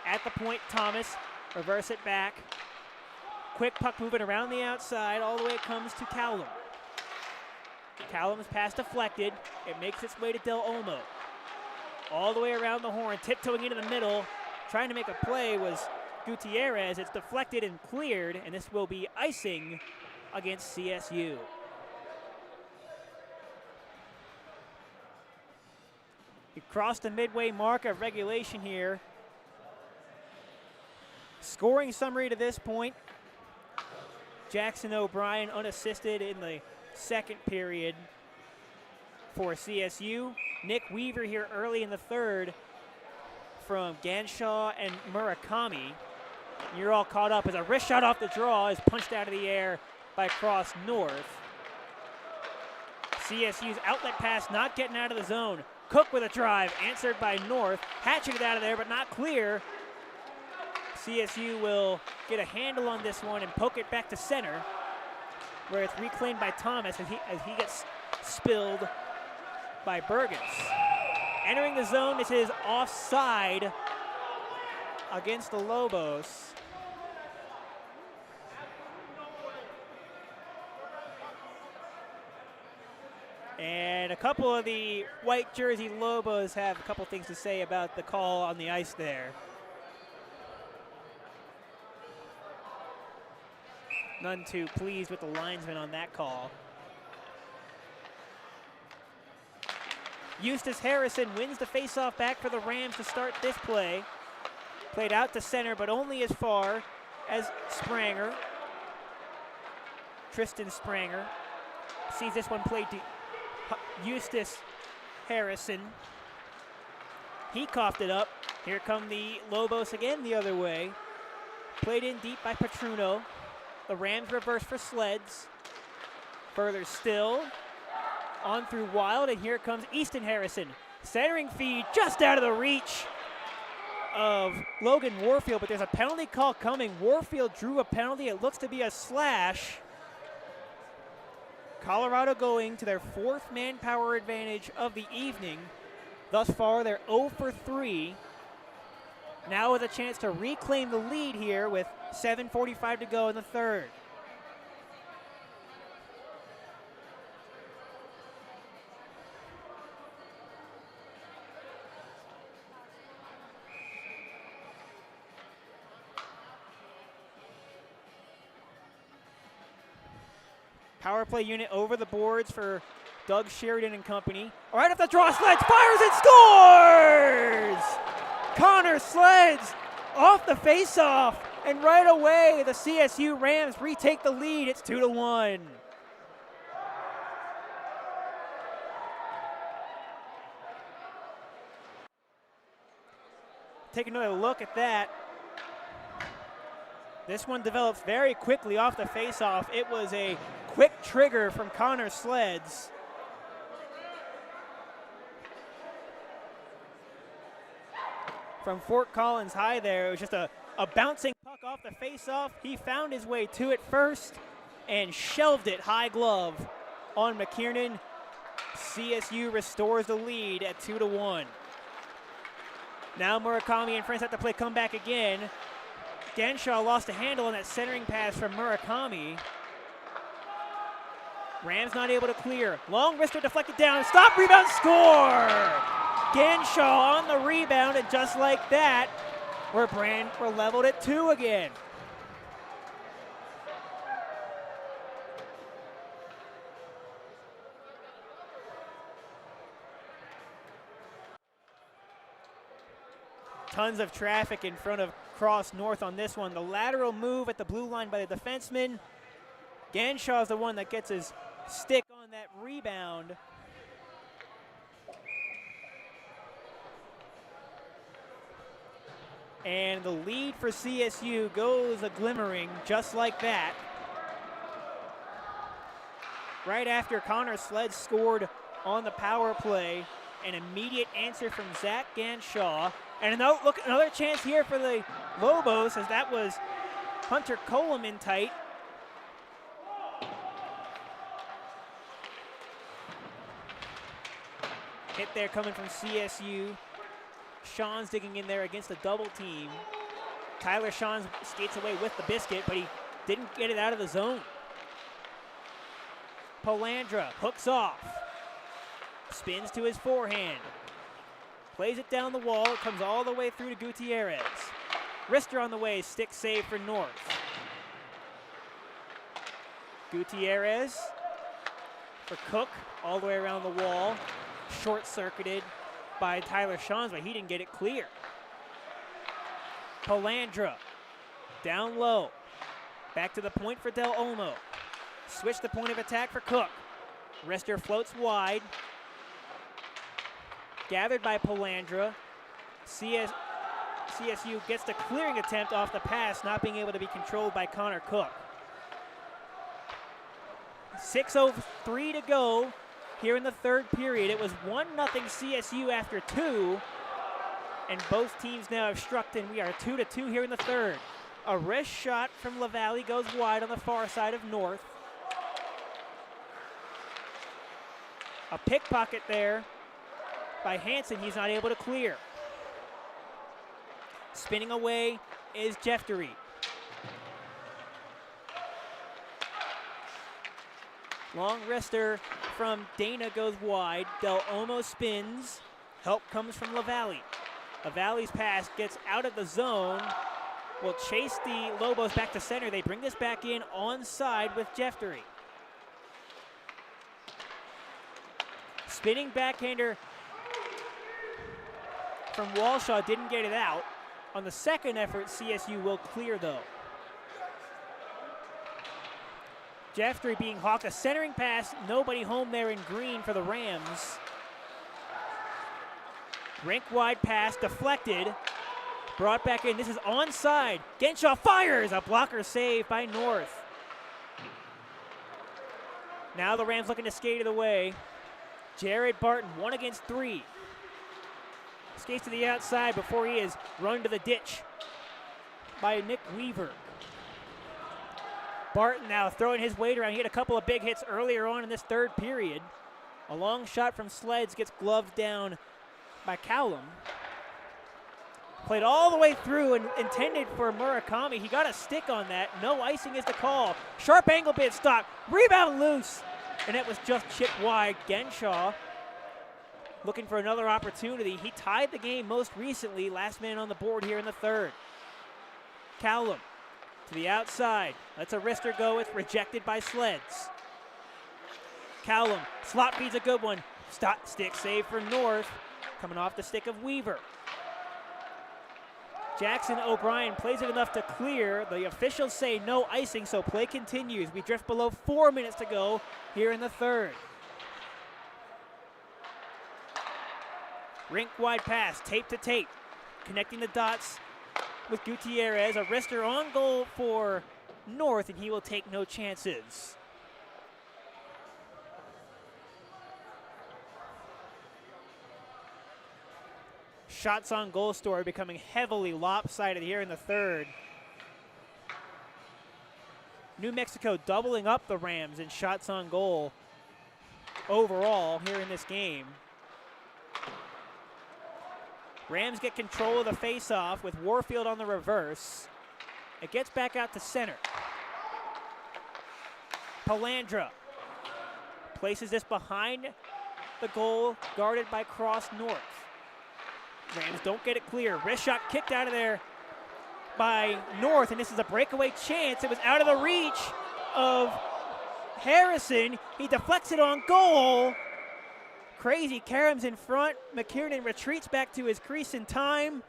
At the point, Thomas. Reverse it back. Quick puck moving around the outside. All the way it comes to Callum. Callum's pass deflected. It makes its way to Del Olmo. All the way around the horn, tiptoeing into the middle. Trying to make a play was Gutierrez. It's deflected and cleared, and this will be icing against CSU. We crossed the midway mark of regulation here. Scoring summary to this point. Jackson O'Brien unassisted in the second period for CSU. Nick Weaver here early in the third from Ganshaw and Murakami. You're all caught up as a wrist shot off the draw is punched out of the air by Cross North. CSU's outlet pass not getting out of the zone. Cook with a drive, answered by North. Hatching it out of there, but not clear. CSU will get a handle on this one and poke it back to center, where it's reclaimed by Thomas as he gets spilled by Burgess. Entering the zone, this is offside against the Lobos. And a couple of the white jersey Lobos have a couple things to say about the call on the ice there. None too pleased with the linesman on that call. Eustace Harrison wins the faceoff back for the Rams to start this play. Played out to center, but only as far as Spranger. Tristan Spranger sees this one played to Eustace Harrison. He coughed it up. Here come the Lobos again the other way. Played in deep by Petruno. The Rams reverse for Sleds. Further still, on through Wild, and here comes Easton Harrison. Centering feed just out of the reach of Logan Warfield, but there's a penalty call coming. Warfield drew a penalty. It looks to be a slash. Colorado going to their 4th manpower advantage of the evening. Thus far, they're 0 for 3. Now with a chance to reclaim the lead here with 7:45 to go in the third. Power play unit over the boards for Doug Sheridan and company. All right, off the draw, Sleds fires and scores! Connor Sleds off the faceoff, and right away the CSU Rams retake the lead. It's 2-1. Take another look at that. This one develops very quickly off the faceoff. It was a quick trigger from Connor Sleds. From Fort Collins High there, it was just a bouncing puck off the faceoff. He found his way to it first and shelved it high glove on McKiernan. CSU restores the lead at 2-1. Now Murakami and friends have to play comeback again. Ganshaw lost a handle on that centering pass from Murakami. Rams not able to clear. Long wrister deflected down. Stop, rebound, score! Ganshaw on the rebound, and just like that, we're leveled at 2 again. tons of traffic in front of Cross North on this one. The lateral move at the blue line by the defenseman. Ganshaw's the one that gets his stick on that rebound. And the lead for CSU goes a glimmering just like that. Right after Connor Sled scored on the power play, an immediate answer from Zach Ganshaw. And another chance here for the Lobos, as that was Hunter Coleman tight. Hit there coming from CSU. Sean's digging in there against a double team. Tyler Sean skates away with the biscuit, but he didn't get it out of the zone. Polandra hooks off. Spins to his forehand. Plays it down the wall. It comes all the way through to Gutierrez. Rister on the way. Stick save for North. Gutierrez for Cook all the way around the wall. Short-circuited by Tyler Sean, but he didn't get it clear. Polandra down low. Back to the point for Del Olmo. Switch the point of attack for Cook. Rister floats wide. Gathered by Polandra. CSU gets the clearing attempt off the pass, not being able to be controlled by Connor Cook. 6:03 to go here in the third period. It was 1-0 CSU after 2, and both teams now have struck in. We are 2-2 here in the third. A wrist shot from LaValle goes wide on the far side of North. A pickpocket there by Hansen. He's not able to clear. Spinning away is Jeftery. Long wrister from Dana goes wide. Del Olmo spins. Help comes from LaValle. LaValle's pass gets out of the zone. Will chase the Lobos back to center. They bring this back in onside with Jeftery. Spinning backhander from Walshaw didn't get it out. On the second effort, CSU will clear though. Jeftery being hawked, a centering pass, nobody home there in green for the Rams. Rink wide pass, deflected, brought back in. This is onside. Genshaw fires, a blocker save by North. Now the Rams looking to skate it away. Jared Barton, 1 against 3. Skates to the outside before he is run to the ditch by Nick Weaver. Barton now throwing his weight around. He had a couple of big hits earlier on in this third period. A long shot from Sleds gets gloved down by Callum. Played all the way through and intended for Murakami. He got a stick on that. No icing is the call. Sharp angle bid stop. Rebound loose. And it was just chipped wide. Genshaw looking for another opportunity. He tied the game most recently. Last man on the board here in the third. Callum to the outside. Lets a wrister go. It's rejected by Sleds. Callum, slot feed's a good one. Stop, stick save for North. Coming off the stick of Weaver. Jackson O'Brien plays it enough to clear. The officials say no icing, so play continues. We drift below 4 minutes to go here in the third. Rink wide pass, tape to tape. Connecting the dots with Gutierrez. A wrister on goal for North, and he will take no chances. Shots on goal story becoming heavily lopsided here in the third. New Mexico doubling up the Rams in shots on goal overall here in this game. Rams get control of the faceoff with Warfield on the reverse. It gets back out to center. Polandra places this behind the goal, guarded by Cross North. Rams don't get it clear. Wrist shot kicked out of there by North, and this is a breakaway chance. It was out of the reach of Harrison. He deflects it on goal. Crazy Karam's in front. McKiernan retreats back to his crease in time.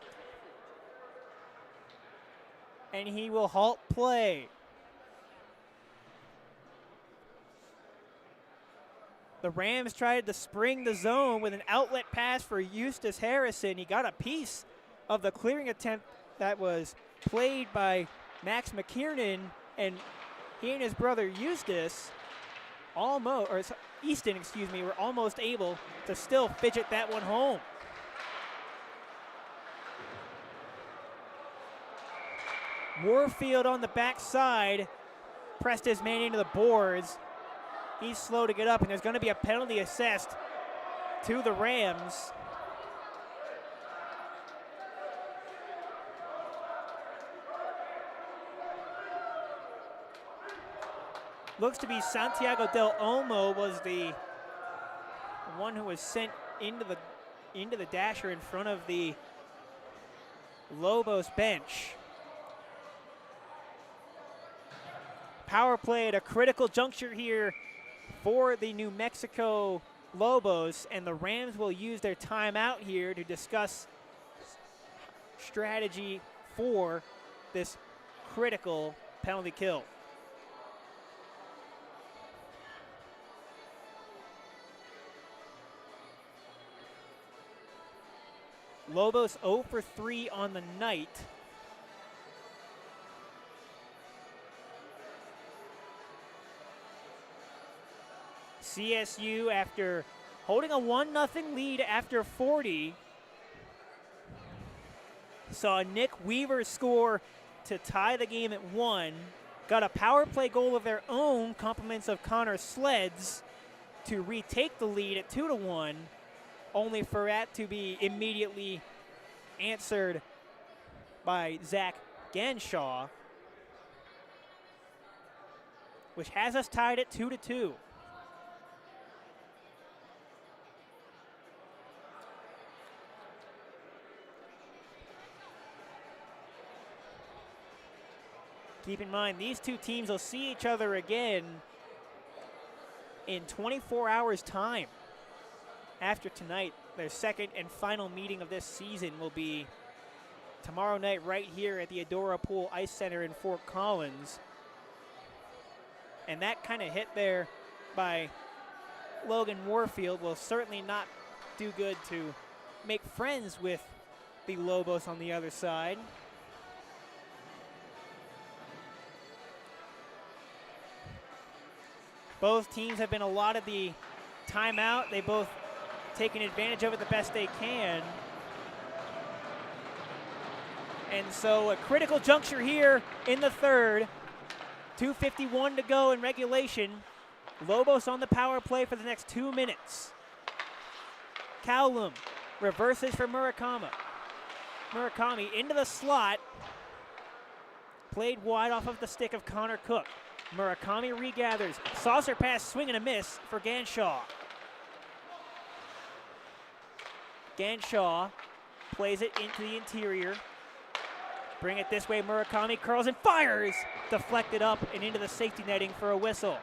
and he will halt play. The Rams tried to spring the zone with an outlet pass for Eustace Harrison. He got a piece of the clearing attempt that was played by Max McKiernan, and he and his brother Eustace Easton, were almost able to still fidget that one home. Warfield on the backside pressed his man into the boards. He's slow to get up, and there's going to be a penalty assessed to the Rams. Looks to be Santiago Del Olmo was the one who was sent into the dasher in front of the Lobos bench. Power play at a critical juncture here for the New Mexico Lobos, and the Rams will use their timeout here to discuss strategy for this critical penalty kill. Lobos 0 for 3 on the night. CSU, after holding a 1-0 lead after 40, saw Nick Weaver score to tie the game at 1. Got a power play goal of their own, compliments of Connor Sleds, to retake the lead at 2-1. Only for that to be immediately answered by Zach Ganshaw, which has us tied at 2-2. Keep in mind, these two teams will see each other again in 24 hours' time. After tonight, their second and final meeting of this season will be tomorrow night right here at the Adora Pool Ice Center in Fort Collins. And that kind of hit there by Logan Warfield will certainly not do good to make friends with the Lobos on the other side. Both teams have been allotted the timeout. They both taken advantage of it the best they can. And so a critical juncture here in the third. 2:51 to go in regulation. Lobos on the power play for the next 2 minutes. Cowlum reverses for Murakami. Murakami into the slot. Played wide off of the stick of Connor Cook. Murakami regathers. Saucer pass, swing and a miss for Ganshaw. Ganshaw plays it into the interior. Bring it this way, Murakami curls and fires. Deflected up and into the safety netting for a whistle.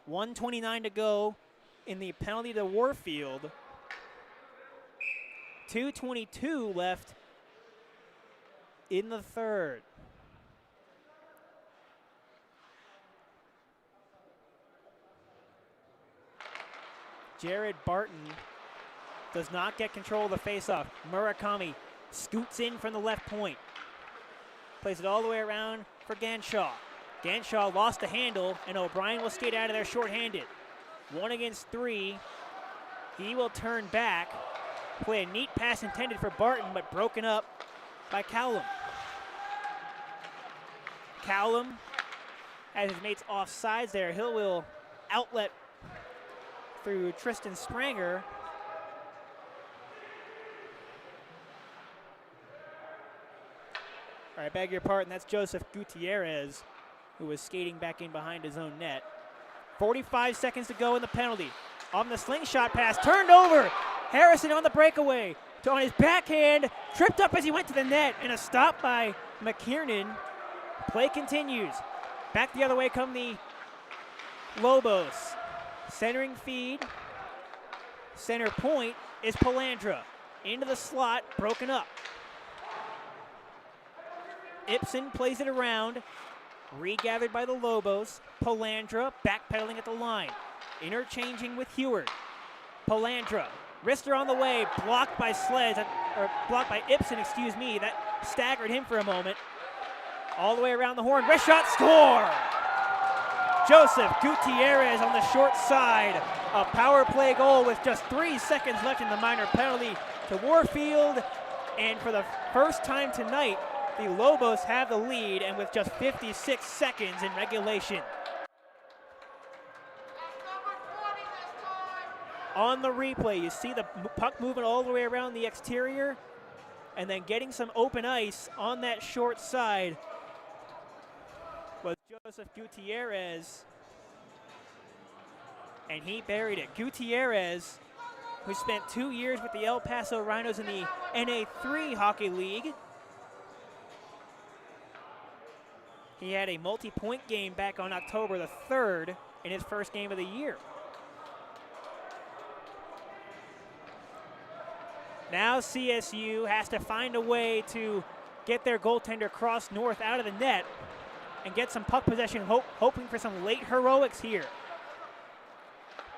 .129 to go in the penalty to Warfield. 2:22 left in the third. Jared Barton does not get control of the faceoff. Murakami scoots in from the left point. Plays it all the way around for Ganshaw. Ganshaw lost the handle, and O'Brien will skate out of there shorthanded. 1 against 3. He will turn back. Play a neat pass intended for Barton, but broken up by Cowlum. Cowlum has his mates off sides there. Hill will outlet through Tristan Spranger. All right, beg your pardon. That's Joseph Gutierrez, who was skating back in behind his own net. 45 seconds to go in the penalty. On the slingshot pass, turned over. Harrison on the breakaway. On his backhand, tripped up as he went to the net, and a stop by McKiernan. Play continues. Back the other way come the Lobos. Centering feed Center point is Palandra. Into the slot, broken up. Ibsen plays it around. Regathered by the Lobos. Palandra backpedaling at the line. Interchanging with Heward. Palandra. Wrister on the way. Blocked by blocked by Ibsen, excuse me. That staggered him for a moment. All the way around the horn. Wrist shot, score! Joseph Gutierrez on the short side. A power play goal with just 3 seconds left in the minor penalty to Warfield. And for the first time tonight, the Lobos have the lead, and with just 56 seconds in regulation. On the replay, you see the puck moving all the way around the exterior and then getting some open ice on that short side was Joseph Gutierrez, and he buried it. Gutierrez, who spent 2 years with the El Paso Rhinos in the NA3 Hockey League. He had a multi-point game back on October the 3rd in his first game of the year. Now CSU has to find a way to get their goaltender Cross North out of the net and get some puck possession, hoping for some late heroics here.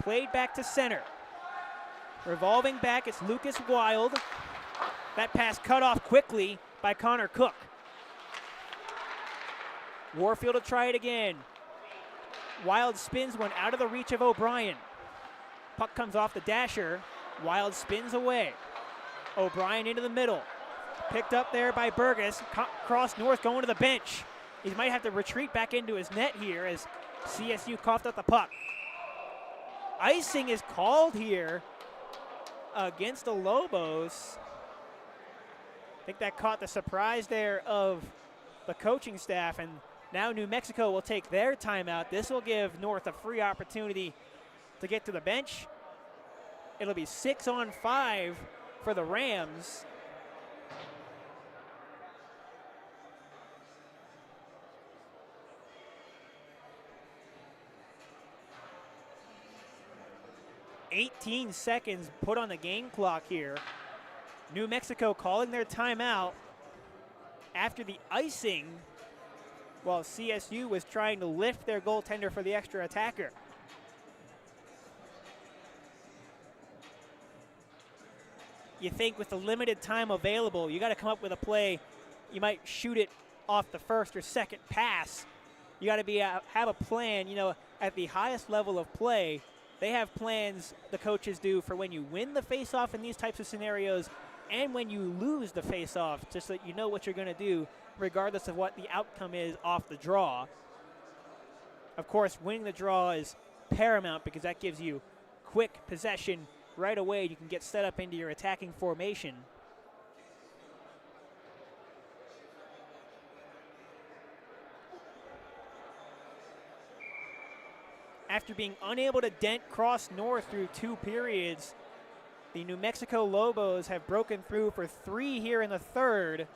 Played back to center. Revolving back, it's Lucas Wild. That pass cut off quickly by Connor Cook. Warfield will try it again. Wild spins one out of the reach of O'Brien. Puck comes off the dasher. Wild spins away. O'Brien into the middle. Picked up there by Burgess. Cross North going to the bench. He might have to retreat back into his net here as CSU coughed up the puck. Icing is called here against the Lobos. I think that caught the surprise there of the coaching staff, and now New Mexico will take their timeout. This will give North a free opportunity to get to the bench. It'll be 6-on-5 for the Rams. $18 seconds put on the game clock here. New Mexico calling their timeout after the icing, while CSU was trying to lift their goaltender for the extra attacker. You think with the limited time available, you got to come up with a play. You might shoot it off the first or second pass. You got to have a plan. You know, at the highest level of play, they have plans, the coaches do, for when you win the faceoff in these types of scenarios and when you lose the faceoff, just so that you know what you're going to do regardless of what the outcome is off the draw. Of course, winning the draw is paramount because that gives you quick possession right away. You can get set up into your attacking formation. After being unable to dent Cross North through 2 periods, the New Mexico Lobos have broken through for 3 here in the third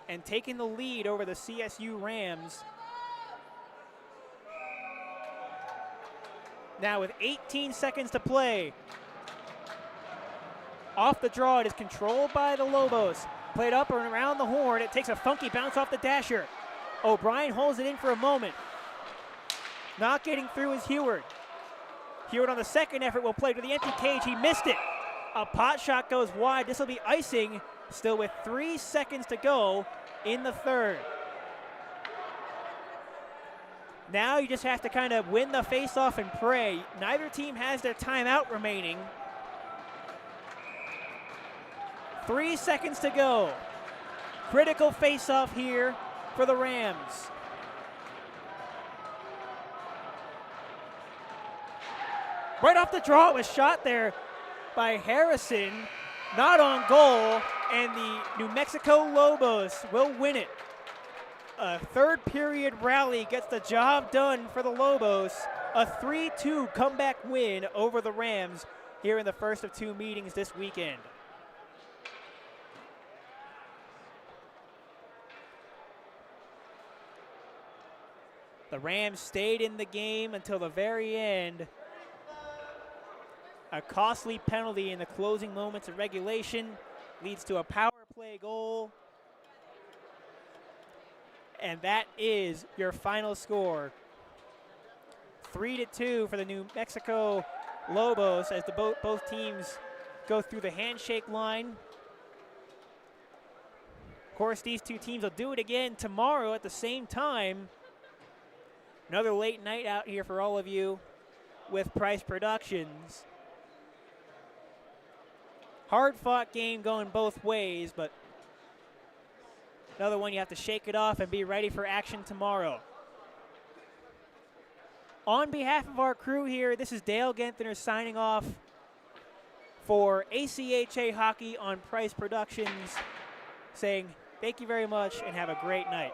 and taken the lead over the CSU Rams. Now with 18 seconds to play, off the draw, it is controlled by the Lobos. Played up and around the horn. It takes a funky bounce off the dasher. O'Brien holds it in for a moment. Not getting through is Heward. Heward on the second effort will play to the empty cage. He missed it. A pot shot goes wide. This will be icing. Still with 3 seconds to go in the third. Now you just have to kind of win the face-off and pray. Neither team has their timeout remaining. 3 seconds to go. Critical face-off here for the Rams. Right off the draw, it was shot there by Harrison. Not on goal, and the New Mexico Lobos will win it. A third period rally gets the job done for the Lobos. A 3-2 comeback win over the Rams here in the first of 2 meetings this weekend. The Rams stayed in the game until the very end. A costly penalty in the closing moments of regulation leads to a power play goal. And that is your final score. 3-2 for the New Mexico Lobos as both teams go through the handshake line. Of course, these two teams will do it again tomorrow at the same time. Another late night out here for all of you with Price Productions. Hard-fought game going both ways, but another one you have to shake it off and be ready for action tomorrow. On behalf of our crew here, this is Dale Genther signing off for ACHA Hockey on Price Productions, saying thank you very much and have a great night.